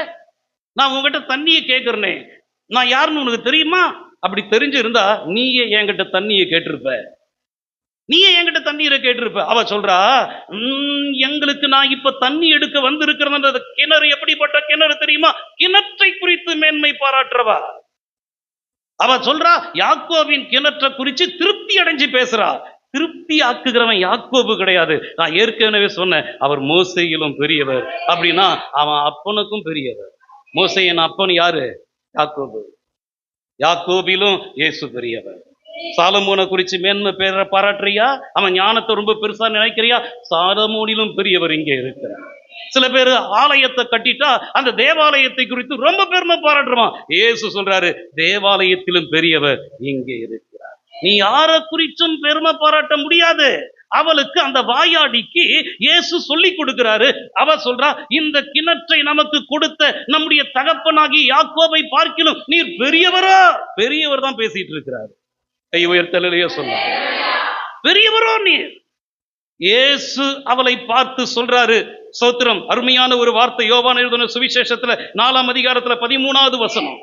நான் உங்ககிட்ட தண்ணியை கேட்கிறேனே, நான் யாருன்னு உனக்கு தெரியுமா? அப்படி தெரிஞ்சு இருந்தா நீயே என்கிட்ட தண்ணியை கேட்டிருப்ப, நீயே என்கிட்ட தண்ணீரை கேட்டிருப்ப. அவ சொல்றா, எங்களுக்கு நான் இப்ப தண்ணி எடுக்க வந்திருக்கிறது. கிணறு எப்படிப்பட்ட கிணறு தெரியுமா? கிணற்றை குறித்து மேன்மை பாராட்டுறவா. அவ சொல்றா, யாக்கோவின் கிணற்றை குறித்து திருப்தி அடைஞ்சு பேசுறா. திருப்தி ஆக்குகிறவன் யாக்கோபு கிடையாது. நான் ஏற்கனவே சொன்னேன், அவர் மோசேயிலும் பெரியவர். அப்படின்னா அவன் அப்பனுக்கும் பெரியவர். மோசேயின் அப்பன் யாரு? யாக்கோபு. யாக்கோபிலும் இயேசு பெரியவர். சாலமோனை குறிச்சு மேன்மை பேர பாராட்டுறியா? அவன் ஞானத்தை ரொம்ப பெருசா நினைக்கிறியா? சாலமோனிலும் பெரியவர் இங்கே இருக்கிறார். சில பேர் ஆலயத்தை கட்டிட்டா அந்த தேவாலயத்தை குறித்து ரொம்ப பெருமை பாராட்டுவான். இயேசு சொல்றாரு, தேவாலயத்திலும் பெரியவர் இங்கே இருக்கிறார். நீ யார குறிச்சும் பெருமை பாராட்ட முடியாது. அவளுக்கு, அந்த வாயாடிக்கு இயேசு சொல்லி கொடுக்கிறாரு. அவ சொல்றா, இந்த கிணற்றை நமக்கு கொடுத்த நம்முடைய தகப்பனாகி யாக்கோபை பார்க்கிலும் நீர் பெரியவரா? பெரியவர் தான் பேசிட்டு இருக்கிறார். கை உயர்த்தலையே சொல்ல, பெரியவரோ நீர். இயேசு அவளை பார்த்து சொல்றாரு, ஸ்தோத்திரம், அருமையான ஒரு வார்த்தை. யோவான் எழுதின சுவிசேஷத்துல 4ஆம் அதிகாரத்துல 13வது வசனம்.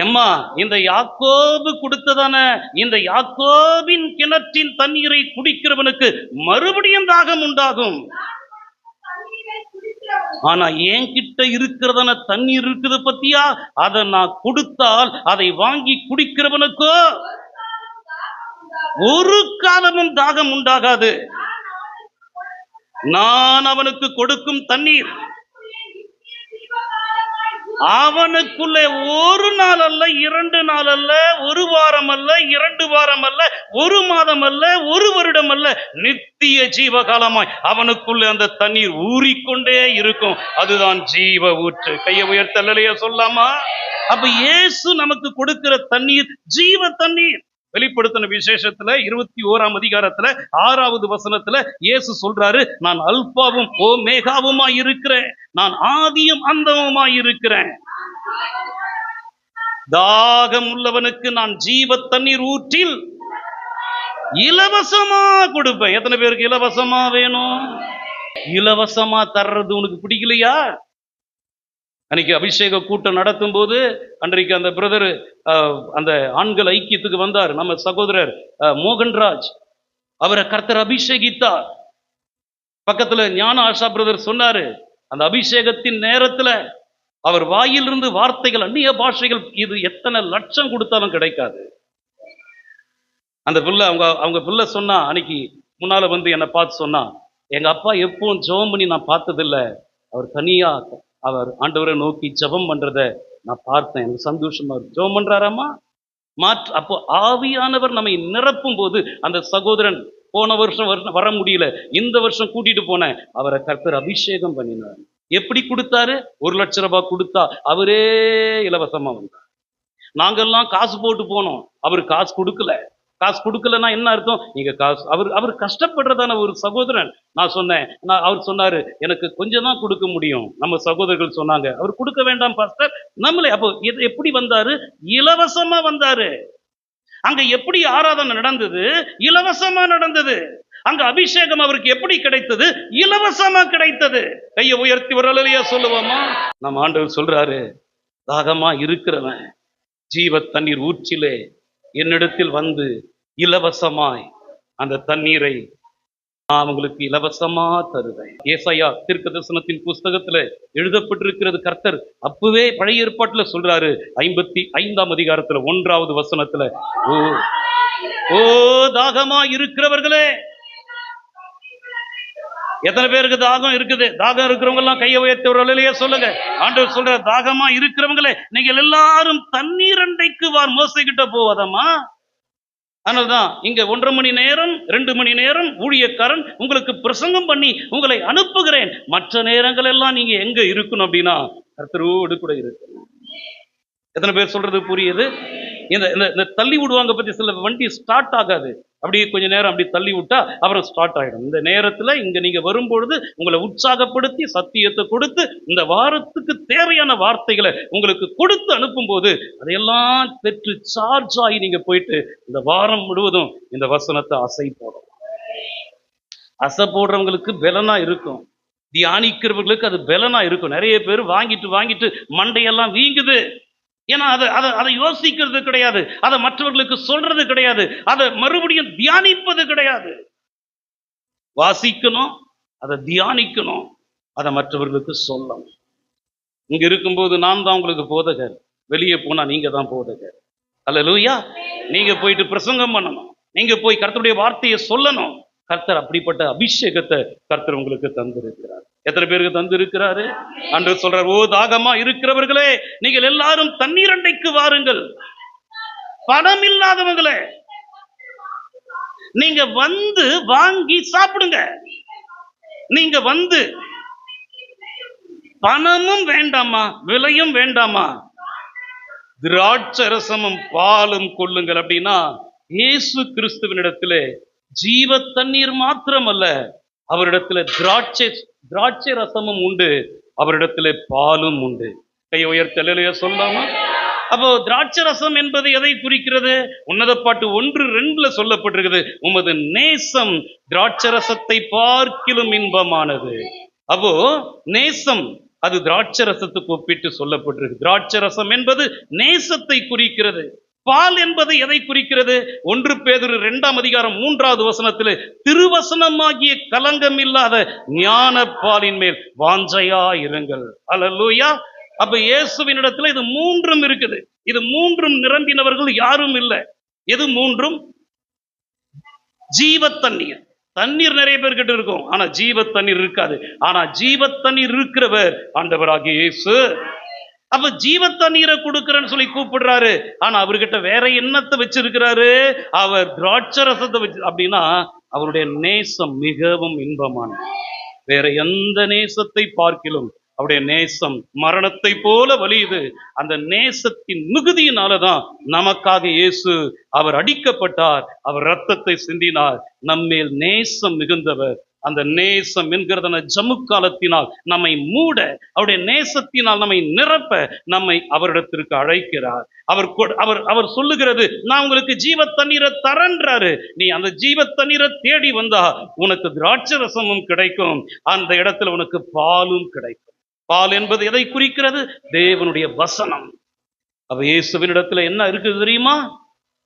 எம்மா, இந்த யாக்கோபு கொடுத்ததான இந்த யாக்கோபின் கிணற்றின் தண்ணீரை குடிக்கிறவனுக்கு மறுபடியும் தாகம் உண்டாகும். ஆனா என்கிட்ட இருக்கிறதான தண்ணீர் இருக்குது பத்தியா, அதை நான் கொடுத்தால் அதை வாங்கி குடிக்கிறவனுக்கோ ஒரு காலமும் தாகம் உண்டாகாது. நான் அவனுக்கு கொடுக்கும் தண்ணீர் அவனுக்குள்ளே ஒரு நாள் அல்ல, 2 நாள் அல்ல, 1 வாரம் அல்ல, 2 வாரம் அல்ல, 1 மாதம் அல்ல, 1 வருடம் அல்ல, நித்திய ஜீவகாலமாய் அவனுக்குள்ளே அந்த தண்ணீர் ஊறிக்கொண்டே இருக்கும். அதுதான் ஜீவ ஊற்று. கையை உயர்த்தலையா சொல்லாமா? அப்ப இயேசு நமக்கு கொடுக்கிற தண்ணீர் ஜீவ தண்ணீர். வெளிப்படுத்தின விசேஷத்துல 21ஆம் அதிகாரத்துல 6வது வசனத்துல இயேசு சொல்றாரு, நான் அல்பாவும் ஓமேகாவுமாய் இருக்கிறேன், நான் ஆதியும் அந்தமுமாய் இருக்கிறேன். தாகம் உள்ளவனுக்கு நான் ஜீவ தண்ணீர் ஊற்றில் இலவசமா கொடுப்பேன். எத்தனை பேருக்கு இலவசமா வேணும்? இலவசமா தர்றது உனக்கு பிடிக்கலையா? அன்னைக்கு அபிஷேக கூட்டம் நடத்தும் போது அன்றைக்கு அந்த பிரதர் அந்த ஆண்கள் ஐக்கியத்துக்கு வந்தார், நம்ம சகோதரர் மோகன்ராஜ். அவரை கர்த்தர் அபிஷேகித்தார். பக்கத்துல ஞான ஆஷா பிரதர் சொன்னாரு, அந்த அபிஷேகத்தின் நேரத்துல அவர் வாயிலிருந்து வார்த்தைகள், அந்நிய பாஷைகள், இது எத்தனை லட்சம் கொடுத்தாலும் கிடைக்காது. அந்த பிள்ளை, அவங்க பிள்ளை சொன்னா, அன்னைக்கு முன்னால வந்து என்னை பார்த்து சொன்னா, எங்க அப்பா எப்பவும் ஜெபம் பண்ணி நான் பார்த்ததில்லை, அவர் தனியா அவர் ஆண்டவரை நோக்கி ஜெபம் பண்றத நான் பார்த்தேன், எனக்கு சந்தோஷமா இருக்கு. ஜெபம் பண்றாராமா? அப்போ ஆவியானவர் நம்மை நிரப்பும் போது, அந்த சகோதரன் போன வருஷம் வர முடியல, இந்த வருஷம் கூட்டிட்டு போனேன், அவரை கர்த்தர் அபிஷேகம் பண்ணினார். எப்படி கொடுத்தாரு? 1 லட்சம் ரூபாய் கொடுத்தா அவரே இலவசமா வந்தார். நாங்கெல்லாம் காசு போட்டு போனோம், அவர் காசு கொடுக்கல. காசு கொடுக்கலன்னா என்ன அர்த்தம்? நீங்க காசு, அவர் கஷ்டப்படுறதான ஒரு சகோதரன். நான் சொன்னேன், அவர் சொன்னாரு, எனக்கு கொஞ்சம் தான் கொடுக்க முடியும். நம்ம சகோதரர்கள் சொன்னாங்க, அவர் கொடுக்க வேண்டாம் பாஸ்டர், நம்மளே. அப்போ எப்படி வந்தாரு? இலவசமா வந்தாரு. அங்க எப்படி ஆராதனை நடந்தது? இலவசமா நடந்தது. அங்க அபிஷேகம் அவருக்கு எப்படி கிடைத்தது? இலவசமா கிடைத்தது. கையை உயர்த்தி வரலையா சொல்லுவோமா? நம்ம ஆண்டவர் சொல்றாரு, தாகமா இருக்கிறவன் ஜீவ தண்ணீர் ஊற்றிலே என்னிடத்தில் வந்து இலவசமாய் அந்த தண்ணீரை நான் உங்களுக்கு இலவசமா தருவேன். ஏசாயா தீர்க்கதரிசனத்தின் புஸ்தகத்துல எழுதப்பட்டிருக்கிறது. கர்த்தர் அப்பவே பழைய ஏற்பாட்டுல சொல்றாரு, 55ஆம் அதிகாரத்துல 1வது வசனத்துல, ஓ தாகமா இருக்கிறவர்களே. எத்தனை பேருக்கு தாகம் இருக்குது? தாகம் இருக்கிறவங்க எல்லாம் கையை உயர்த்தவர்களே சொல்லுங்க. ஆண்டவர் சொல்ற, தாகமா இருக்கிறவங்களே, நீங்கள் எல்லாரும் தண்ணீர் அண்டைக்கு வார். மோசே கிட்ட போவாதம்மா. அதனால்தான் இங்க 1.5 மணி நேரம் 2 மணி நேரம் ஊழியக்காரன் உங்களுக்கு பிரசங்கம் பண்ணி உங்களை அனுப்புகிறேன். மற்ற நேரங்கள் எல்லாம் நீங்க எங்க இருக்கணும் அப்படின்னா கர்த்தரோடு கூட இருக்கணும். எத்தனை பேர் சொல்றது புரியுது? இந்த தள்ளி விடுவாங்க பத்தி, சில வண்டி ஸ்டார்ட் ஆகாது, அப்படியே கொஞ்ச நேரம் அப்படி தள்ளி விட்டா அப்புறம் ஸ்டார்ட் ஆகிடும். இந்த நேரத்துல இங்க நீங்க வரும்பொழுது உங்களை உற்சாகப்படுத்தி சத்தியத்தை கொடுத்து இந்த வாரத்துக்கு தேவையான வார்த்தைகளை உங்களுக்கு கொடுத்து அனுப்பும் போது அதையெல்லாம் பெற்று சார்ஜ் ஆகி நீங்க போயிட்டு இந்த வாரம் முழுவதும் இந்த வசனத்தை அசை போடும். அசை போடுறவங்களுக்கு பலனா இருக்கும், தியானிக்கிறவர்களுக்கு அது பலனா இருக்கும். நிறைய பேர் வாங்கிட்டு மண்டையெல்லாம் வீங்குது. ஏன்னா அதை யோசிக்கிறது கிடையாது, அதை மற்றவர்களுக்கு சொல்றது கிடையாது, அதை மறுபடியும் தியானிப்பது கிடையாது. வாசிக்கணும், அதை தியானிக்கணும், அதை மற்றவர்களுக்கு சொல்லணும். இங்க இருக்கும்போது நான் தான் உங்களுக்கு போதகர், வெளியே போனா நீங்க தான் போதகர். அல்லேலூயா. நீங்க போயிட்டு பிரசங்கம் பண்ணணும், நீங்க போய் கர்த்தருடைய வார்த்தையை சொல்லணும். கர்த்தர் அப்படிப்பட்ட அபிஷேகத்தை கர்த்தர் உங்களுக்கு தந்திருக்கிறார். எத்தனை பேருக்கு தந்திருக்கிறாரு? ஆண்டவர் சொல்றார், ஓ தாகமா இருக்கிறவர்களே, நீங்கள் எல்லாரும் தண்ணீர் அண்டைக்கு வாருங்கள். பணம் இல்லாதவங்களே, நீங்க வந்து வாங்கி சாப்பிடுங்க. நீங்க வந்து பணமும் வேண்டாமா, விலையும் வேண்டாமா, திராட்சரசமும் பாலும் கொள்ளுங்கள். அப்படின்னா இயேசு கிறிஸ்துவனிடத்திலே ஜீவ தண்ணீர் மாத்திரமல்ல, அவரிடத்துல திராட்சை ரசமும் உண்டு, அவரிடத்திலே பாலும் உண்டு. கையை உயர்த்தலையா சொல்லாமா? அப்போ திராட்சை ரசம் என்பது எதை குறிக்கிறது? உன்னத பாட்டு 1:2 சொல்லப்பட்டிருக்குது, உமது நேசம் திராட்சை ரசத்தை பார்க்கிலும் இன்பமானது. அப்போ நேசம் அது திராட்சை ரசத்துக்கு ஒப்பிட்டு சொல்லப்பட்டிருக்கு. திராட்சை ரசம் என்பது நேசத்தை குறிக்கிறது. பால் என்பது எதை குறிக்கிறது? 1 பேதுரு 2:3 திருவசனமாகிய கலங்கம் இல்லாத ஞான பாலின் மேல் வாஞ்சையா இருங்கள். அல்லேலூயா. அப்ப இயேசுவினிடத்துல இது 3 இருக்குது. இது 3 நிரம்பினவர்கள் யாரும் இல்லை. எது 3? ஜீவ தண்ணீர். தண்ணீர் நிறைய பேர்கிட்ட இருக்கும், ஆனா ஜீவ தண்ணீர் இருக்காது. ஆனா ஜீவ தண்ணீர் இருக்கிறவர் ஆண்டவராகிய இயேசு. அப்ப ஜீவ தண்ணீரை கொடுக்கிறேன்னு சொல்லி கூப்பிடுறாரு, ஆனா அவர்கிட்ட வேற என்னத்தை வச்சிருக்கிறாரு? அவர் திராட்சை ரசத்தை வச்சு. அப்படின்னா அவருடைய நேசம் மிகவும் இன்பமானது. வேற எந்த நேசத்தை பார்க்கிலும் அவருடைய நேசம் மரணத்தை போல வலியுது. அந்த நேசத்தின் மிகுதியினாலதான் நமக்காக இயேசு அவர் அடிக்கப்பட்டார், அவர் ரத்தத்தை சிந்தினார். நம்மேல் நேசம் மிகுந்தவர். அந்த நேசம் என்கிறதான ஜமுக்காலத்தினால் நம்மை மூட, அவருடைய நேசத்தினால் நம்மை நிரப்ப நம்மை அவரிடத்திற்கு அழைக்கிறார். அவர் சொல்லுகிறது, நான் உங்களுக்கு ஜீவ தண்ணீரை தரன்றாரு. நீ அந்த ஜீவ தண்ணீரை தேடி வந்தா உனக்கு திராட்சை ரசமும் கிடைக்கும், அந்த இடத்துல உனக்கு பாலும் கிடைக்கும். பால் என்பது எதை குறிக்கிறது? தேவனுடைய வசனம். அப்ப இயேசுவினிடத்துல என்ன இருக்குது தெரியுமா?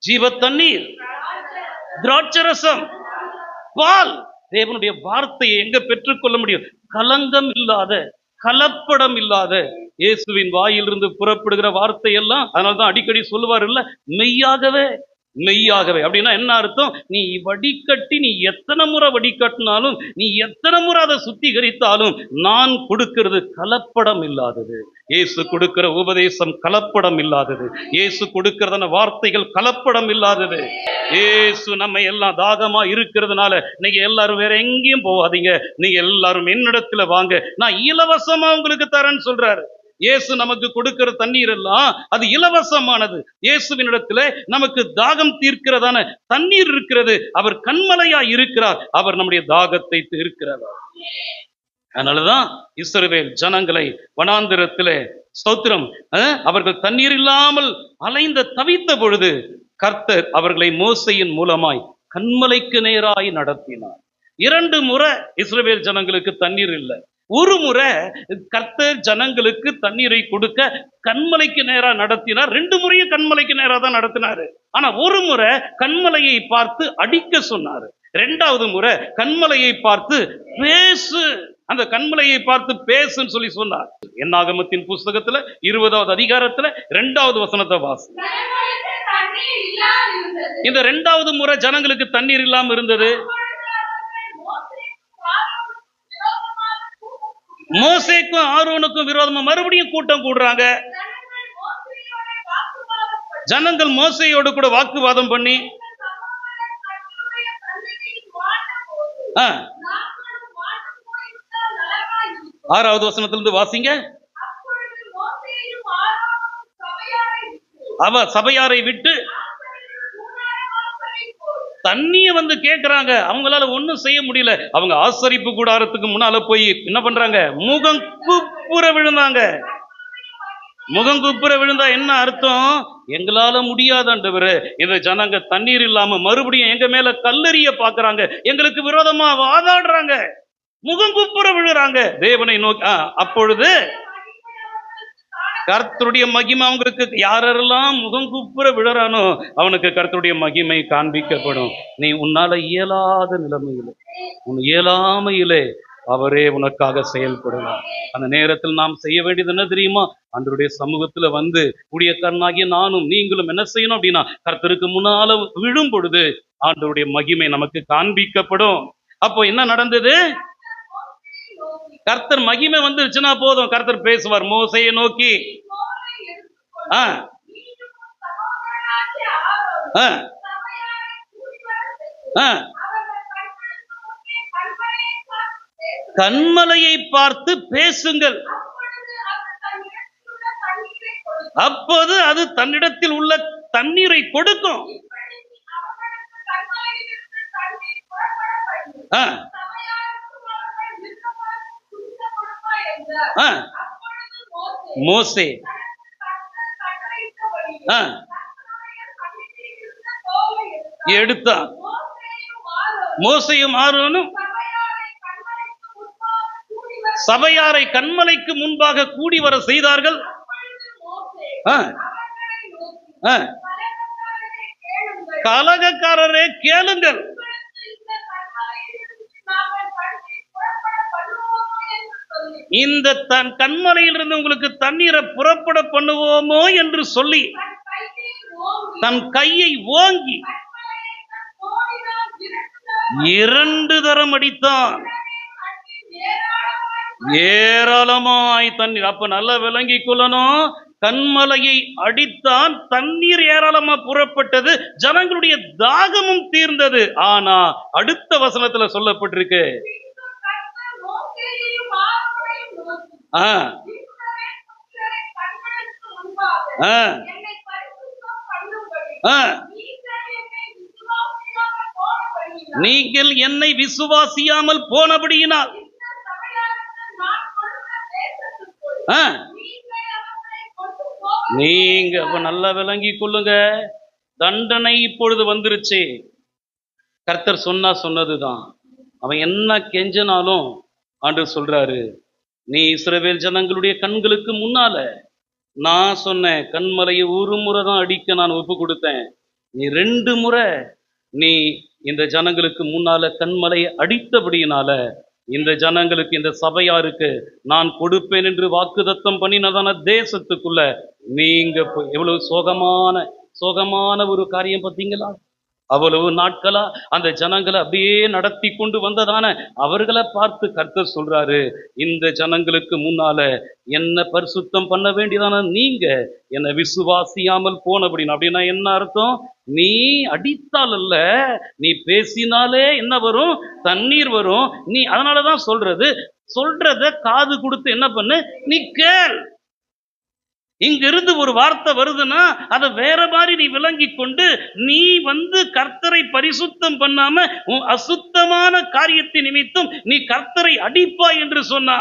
ஜீவ தண்ணீர், திராட்சை ரசம், பால். தேவனுடைய வார்த்தையை எங்க பெற்றுக்கொள்ள முடியும்? கலங்கம் இல்லாத, கலப்படம் இல்லாத இயேசுவின் வாயிலிருந்து புறப்படுகிற வார்த்தை எல்லாம். அதனால்தான் அடிக்கடி சொல்லுவார் இல்ல, மெய்யாகவே மெய்யாகவே. அப்படின்னா என்ன அர்த்தம்? நீ வடிகட்டி, நீ எத்தனை முறை வடிகட்டினாலும், நீ எத்தனை முறை அதை சுத்திகரித்தாலும், நான் கொடுக்கிறது கலப்படம் இல்லாதது. இயேசு கொடுக்கிற உபதேசம் கலப்படம் இல்லாதது. இயேசு கொடுக்கிறதான வார்த்தைகள் கலப்படம் இல்லாதது. இயேசு நம்ம எல்லாம் தாகமா இருக்கிறதுனால நீங்க எல்லாரும் வேற எங்கேயும் போகாதீங்க, நீங்க எல்லாரும் என்னிடத்துல வாங்க, நான் இலவசமா உங்களுக்கு தரேன்னு சொல்றாரு. இயேசு நமக்கு கொடுக்கிற தண்ணீர் எல்லாம் அது இலவசமானது. இயேசுவினிடத்துல நமக்கு தாகம் தீர்க்கிறதான தண்ணீர் இருக்கிறது. அவர் கண்மலையா இருக்கிறார், அவர் நம்முடைய தாகத்தை தீர்க்கிறவர். அதனாலதான் இஸ்ரவேல் ஜனங்களை வனாந்திரத்திலே, ஸ்தோத்திரம், அவர்கள் தண்ணீர் இல்லாமல் அலைந்த தவித்த பொழுது கர்த்தர் அவர்களை மோசையின் மூலமாய் கண்மலைக்கு நேராய் நடத்தினார். 2 முறை இஸ்ரவேல் ஜனங்களுக்கு தண்ணீர் இல்லை. ஒரு முறை கர்த்தர் ஜனங்களுக்கு தண்ணீரை கொடுக்க கண்மலைக்கு நேரா நடத்தினார். 2 முறையும் கண்மலைக்கு நேரா தான் நடத்தினாரு. ஆனா ஒரு முறை கண்மலையை பார்த்து அடிக்க சொன்னாரு. 2வது முறை கண்மலையை பார்த்து பேசு, அந்த கண்மலையை பார்த்து பேசுன்னு சொல்லி சொன்னார். என்னாகமத்தின் புஸ்தகத்துல 20வது அதிகாரத்துல 2வது வசனத்தை வாசி. இந்த 2வது முறை ஜனங்களுக்கு தண்ணீர் இல்லாம இருந்தது. மோசேக்கும் ஆரோனுக்கும் விரோதமா மறுபடியும் கூட்டம் கூடுறாங்க. ஜனங்கள் மோசையோடு கூட வாக்குவாதம் பண்ணி, 6வது வசனத்திலிருந்து வாசிங்க. அவ சபையாரை விட்டு தண்ணிய வந்து கேட்கிறாங்க. அவங்களால ஒண்ணும் செய்ய முடியல. அவங்க ஆசரிப்பு கூடாரத்துக்கு முன்னால போய் என்ன பண்றாங்க? முகம் குப்புற விழுந்தாங்க. முகம் குப்புற விழுந்தா என்ன அர்த்தம்? எங்களால முடியாத ஆண்டவரே, இந்த ஜனங்க தண்ணீர் இல்லாம மறுபடியும் எங்க மேல கல்லெறிய பாக்குறாங்க, எங்களுக்கு விரோதமா வாதாடுறாங்க, முகம் குப்புற விழுறாங்க தேவனை நோக்கி. அப்பொழுது கர்த்தருடைய மகிமை அவங்களுக்கு, யாரெல்லாம் முகம் குப்புற விழறானோ அவனுக்கு கர்த்தருடைய மகிமை காண்பிக்கப்படும். நீ உன்னால இயலாத நிலைமையிலே, உன் இயலாமையிலே அவரே உனக்காக செயல்படுவார். அந்த நேரத்தில் நாம் செய்ய வேண்டியது என்ன தெரியுமா? ஆண்டவருடைய சமூகத்துல வந்து ஊழியக்காரனாகிய நானும் நீங்களும் என்ன செய்யணும் அப்படின்னா, கர்த்தருக்கு முன்னால விழும் பொழுது ஆண்டவருடைய மகிமை நமக்கு காண்பிக்கப்படும். அப்போ என்ன நடந்தது? கர்த்தர் மகிமை வந்துருச்சுன்னா போதும், கர்த்தர் பேசுவார். மோசேயை நோக்கி ஆ ஆ ஆ கன்மலையை பார்த்து பேசுங்கள், அப்போது அது தன்னிடத்தில் உள்ள தண்ணீரை கொடுக்கும். ஆ ஆ மோசே ஆ எடுத்தான். மோசேயும் ஆரோனும் சபையாரை கன்மலைக்கு முன்பாக கூடி வர செய்தார்கள். ஆ ஆ கலகக்காரரே கேளுங்கள், இந்த தன் கன்மலையிலிருந்து உங்களுக்கு தண்ணீரை புறப்பட பண்ணுவோமோ என்று சொல்லி தன் கையை ஓங்கி 2 தரம் அடித்தான். ஏராளமாய் தண்ணீர். அப்ப நல்லா விளங்கி கொள்ளணும், கன்மலையை அடித்தான், தண்ணீர் ஏராளமா புறப்பட்டது, ஜனங்களுடைய தாகமும் தீர்ந்தது. ஆனா அடுத்த வசனத்துல சொல்லப்பட்டிருக்கு, ஆ ஆ ஆ நீங்கள் என்னை விசுவாசியாமல் போனபடியினால் நீங்க அப்ப நல்லா விளங்கி கொள்ளுங்க, தண்டனை இப்பொழுது வந்துருச்சு. கர்த்தர் சொன்னதுதான். அவன் என்ன கெஞ்சனாலும் ஆண்டவர் சொல்றாரு, நீ இஸ்ரவேல் ஜனங்களுடைய கண்களுக்கு முன்னால நான் சொன்னேன், கன்மலையை 1 முறை தான் அடிக்க நான் ஒப்பு கொடுத்தேன், நீ 2 முறை நீ இந்த ஜனங்களுக்கு முன்னால கன்மலையை அடித்தபடியினால இந்த ஜனங்களுக்கு, இந்த சபையாருக்கு நான் கொடுப்பேன் என்று வாக்குத்தத்தம் பண்ணினதான தேசத்துக்குள்ள நீங்க எவ்வளவு சோகமான ஒரு காரியம் பார்த்தீங்களா? அவ்வளவு நாட்களா அந்த ஜனங்களை அப்படியே நடத்தி கொண்டு வந்ததான அவர்களை பார்த்து கர்த்தர் சொல்றாரு, இந்த ஜனங்களுக்கு முன்னால என்ன பரிசுத்தம் பண்ண வேண்டியதான நீங்க என்ன விசுவாசியாமல் போனபடினா, அப்படின்னா என்ன அர்த்தம்? நீ அடித்தால் அல்ல, நீ பேசினாலே என்ன வரும்? தண்ணீர் வரும். நீ அதனாலதான் சொல்றத காது கொடுத்து என்ன பண்ணு, நீ கேள். இங்கிருந்து ஒரு வார்த்தை வருதுன்னா அதை வேற மாதிரி நீ விளங்கி கொண்டு நீ வந்து கர்த்தரை பரிசுத்தம் பண்ணாம அசுத்தமான காரியத்தின் நிமித்தம் நீ கர்த்தரை அடிப்பாய் என்று சொன்னா,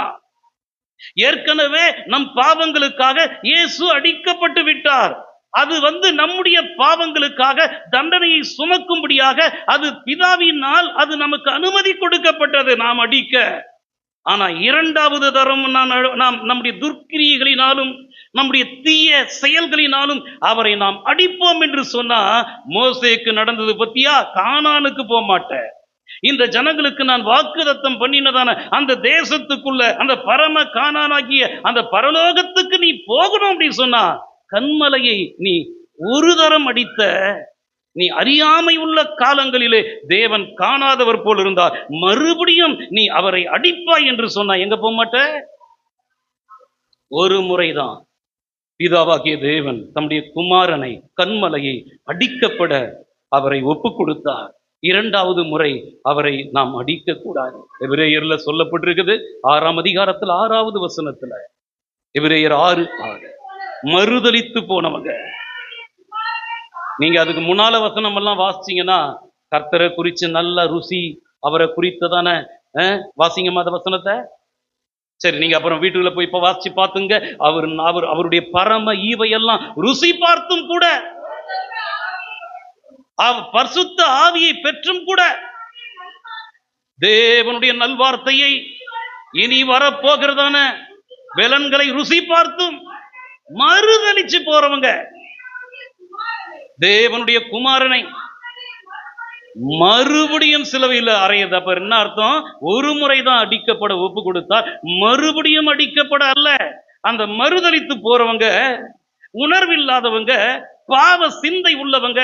ஏற்கனவே நம் பாவங்களுக்காக இயேசு அடிக்கப்பட்டு விட்டார். அது வந்து நம்முடைய பாவங்களுக்காக தண்டனையை சுமக்கும்படியாக அது பிதாவினால் அது நமக்கு அனுமதி கொடுக்கப்பட்டது நாம் அடிக்க. ஆனா 2வது தரம் நாம் நம்முடைய துர்க்கிரியைகளினாலும் நம்முடைய தீய செயல்களினாலும் அவரை நாம் அடிப்போம் என்று சொன்னா, மோசேக்கு நடந்தது பத்தியா? கானானுக்கு போக மாட்டேன், இந்த ஜனங்களுக்கு நான் வாக்குத்தத்தம் பண்ணினதான அந்த தேசத்துக்குள்ள அந்த பரம கானானாகிய அந்த பரலோகத்துக்கு நீ போகணும் அப்படின்னு சொன்னா, கன்மலையை நீ 1 தரம் அடித்த, நீ அறியாமை உள்ள காலங்களிலே தேவன் காணாதவர் போல் இருந்தார், மறுபடியும் நீ அவரை அடிப்பாய் என்று சொன்னா எங்க போக மாட்ட? 1 முறைதான் பிதாவாகிய தேவன் தம்முடைய குமாரனை கன்மலையை அடிக்கப்பட அவரை ஒப்பு கொடுத்தார். 2வது முறை அவரை நாம் அடிக்க கூடாது. எபிரேயர்ல சொல்லப்பட்டிருக்குது 6ஆம் அதிகாரத்தில் 6வது வசனத்துல, எபிரேயர் 6:6, மறுதலித்து போனவங்க. நீங்க அதுக்கு முன்னால வசனம் எல்லாம் வாசிச்சீங்கன்னா கர்த்தரை குறிச்சு நல்ல ருசி, அவரை குறித்ததான வாசிங்கம்மா அந்த வசனத்தை. சரி, நீங்க அப்புறம் வீட்டுக்குள்ள போய் இப்ப வாசிச்சு பார்த்துங்க. அவருடைய பரம ஈவையெல்லாம் ருசி பார்த்தும் கூட, பரிசுத்த ஆவியை பெற்றும் கூட, தேவனுடைய நல்வார்த்தையை இனி வரப்போகிறதான பலன்களை ருசி பார்த்தும் மறுதலிச்சு போறவங்க தேவனுடைய குமாரனை மறுபடியும் சிலுவையில் அறையது. அப்ப என்ன அர்த்தம்? ஒரு முறைதான் அடிக்கப்பட ஒப்பு கொடுத்தார், மறுபடியும் அடிக்கப்பட அல்ல. அந்த மறுதலித்து போறவங்க, உணர்வில்லாதவங்க, பாவ சிந்தை உள்ளவங்க,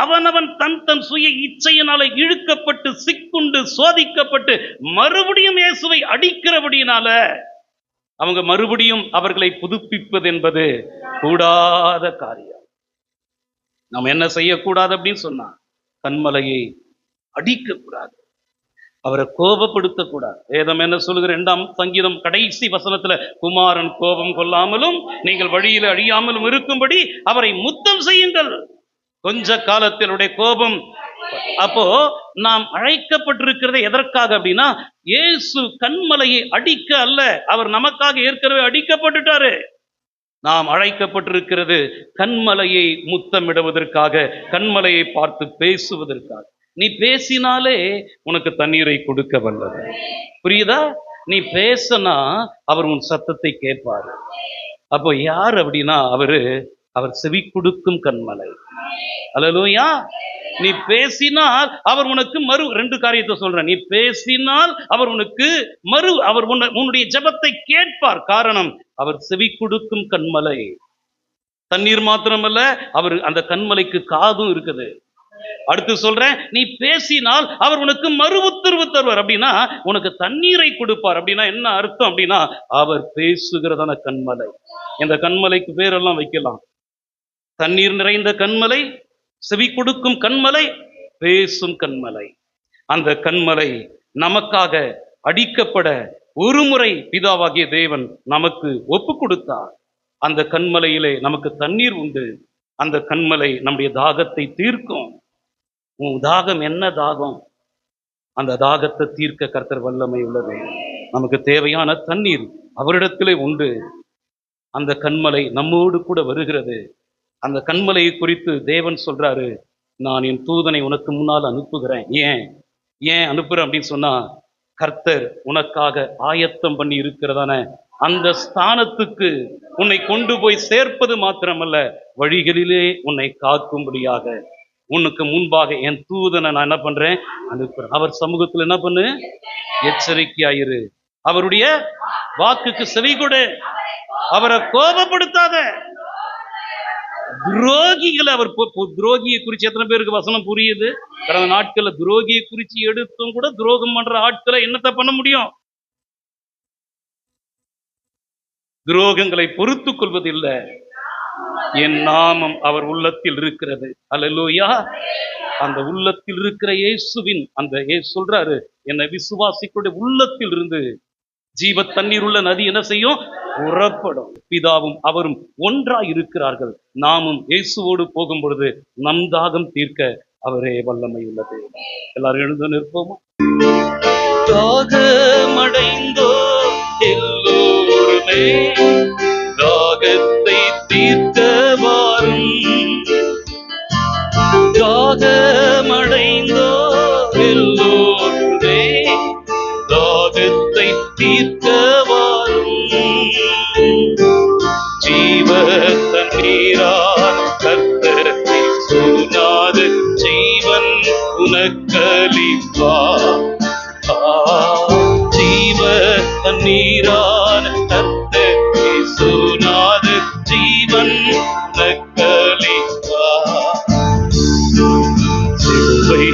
அவனவன் தன் சுய இச்சையினால இழுக்கப்பட்டு சிக்குண்டு சோதிக்கப்பட்டு மறுபடியும் இயேசுவை அடிக்கிறபடியினால அவங்க மறுபடியும் அவர்களை புதுப்பிப்பது என்பது கூடாத காரியம். நாம் என்ன செய்யக்கூடாது அப்படின்னு சொன்னா, கன்மலையை அடிக்க கூடாது, அவரை கோபப்படுத்தக்கூடாது. வேதம் என்ன சொல்லுகிற 2ஆம் சங்கீதம் கடைசி வசனத்துல, குமாரன் கோபம் கொள்ளாமலும் நீங்கள் வழியில் அழியாமலும் இருக்கும்படி அவரை முத்தம் செய்யுங்கள். கொஞ்ச காலத்தினுடைய கோபம். அப்போ நாம் அழைக்கப்பட்டிருக்கிறது எதற்காக அப்படின்னா, இயேசு கன்மலையை அடிக்க அல்ல, அவர் நமக்காக ஏற்கனவே அடிக்கப்பட்டுட்டாரு. நாம் அழைக்கப்பட்டிருக்கிறது கன்மலையை முத்தமிடுவதற்காக, கன்மலையை பார்த்து பேசுவதற்காக. நீ பேசினாலே உனக்கு தண்ணீரை கொடுக்க வல்லது. புரியுதா? நீ பேசினா அவர் உன் சத்தத்தை கேட்பாரு. அப்போ யார் அப்படின்னா, அவர் செவி கொடுக்கும் கன்மலை. அல்லேலூயா. நீ பேசினால் அவர் உனக்கு 2 காரியத்தை சொல்றேன். நீ பேசினால் அவர் உனக்கு அவர் உன்னுடைய ஜெபத்தை கேட்பார். காரணம், அவர் செவி கொடுக்கும் கன்மலை. தண்ணீர் மாத்திரமல்ல, அவர் அந்த கன்மலைக்கு காதும் இருக்குது. அடுத்து சொல்றேன், நீ பேசினால் அவர் உனக்கு மறு உத்தரவு தருவார். அப்படின்னா உனக்கு தண்ணீரை கொடுப்பார். அப்படின்னா என்ன அர்த்தம் அப்படின்னா, அவர் பேசுகிறதான கன்மலை. இந்த கன்மலைக்கு பேரெல்லாம் வைக்கலாம். தண்ணீர் நிறைந்த கன்மலை, செவி கொடுக்கும் கன்மலை, பேசும் கன்மலை. அந்த கன்மலை நமக்காக அடிக்கப்பட ஒரு முறை பிதாவாகிய தேவன் நமக்கு ஒப்பு கொடுத்தார். அந்த கன்மலையிலே நமக்கு தண்ணீர் உண்டு. அந்த கன்மலை நம்முடைய தாகத்தை தீர்க்கும். உன் தாகம் என்ன தாகம்? அந்த தாகத்தை தீர்க்க கர்த்தர் வல்லமை உள்ளது. நமக்கு தேவையான தண்ணீர் அவரிடத்திலே உண்டு. அந்த கன்மலை நம்மோடு கூட வருகிறது. அந்த கன்மலையை குறித்து தேவன் சொல்றாரு, நான் என் தூதனை உனக்கு முன்னால் அனுப்புகிறேன். ஏன் அனுப்புறேன் அப்படின்னு சொன்னா, கர்த்தர் உனக்காக ஆயத்தம் பண்ணி இருக்கிறதான அந்த ஸ்தானத்துக்கு உன்னை கொண்டு போய் சேர்ப்பது மாத்திரமல்ல, வழிகளிலே உன்னை காக்கும்படியாக உனக்கு முன்பாக என் தூதனை நான் என்ன பண்றேன்? அனுப்புறேன். அவர் சமூகத்தில் என்ன பண்ணு? எச்சரிக்கையாயிரு. அவருடைய வாக்குக்கு செவி கொடு. அவரை கோபப்படுத்தாத. துரோகிகளை, அவர் துரோகியை குறிச்சு எத்தனை பேருக்கு வசனம் புரியுது? கடந்த நாட்கள்ல துரோகியை குறிச்சு எடுத்தும் கூட துரோகம் பண்ற ஆட்களை என்னத்தை பண்ண முடியும்? துரோகங்களை பொறுத்து கொள்வதில்லை. என் நாமம் அவர் உள்ளத்தில் இருக்கிறது. அல்லேலூயா. அந்த உள்ளத்தில் இருக்கிற இயேசுவின் அந்த சொல்றாரு, என்னை விசுவாசிகளுடைய உள்ளத்தில் இருந்து ஜீவ தண்ணீர் உள்ள நதி என்ன செய்யும்? புறப்படும். பிதாவும் அவரும் ஒன்றாய் இருக்கிறார்கள். நாமும் இயேசுவோடு போகும் பொழுது நம் தாகம் தீர்க்க அவரே வல்லமை உள்ளது. எல்லாரும் எழுந்து நிற்போமா? தாகமடைந்தோ எல்லோருமே தாகத்தை தீர்க்க வாரும். தாகமடைந்தோ எல்லோருமே தாகத்தை தீர்க்க வாரும். ஜீவ தண்ணீரால் கர்த்தரை சொன்னாது ஜீவன் உனக்களிப்பார். ஜீவ தண்ணீரால் கர்த்தரை சொன்னாது ஜீவன் உனக்களிப்பார். சிலுவை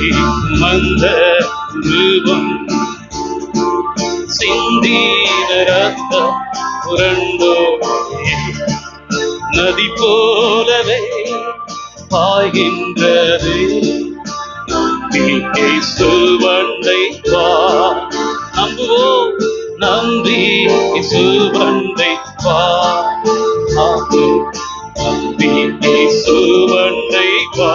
மந்த உருவம் சிந்தீன ரத்தம் புரண்டோரே நதி போலவே பாய்கின்றது. இயேசுவண்டை வா. நம்புவோம், நம்பி இயேசுவண்டை வா. நம்பி இயேசுவண்டை வா.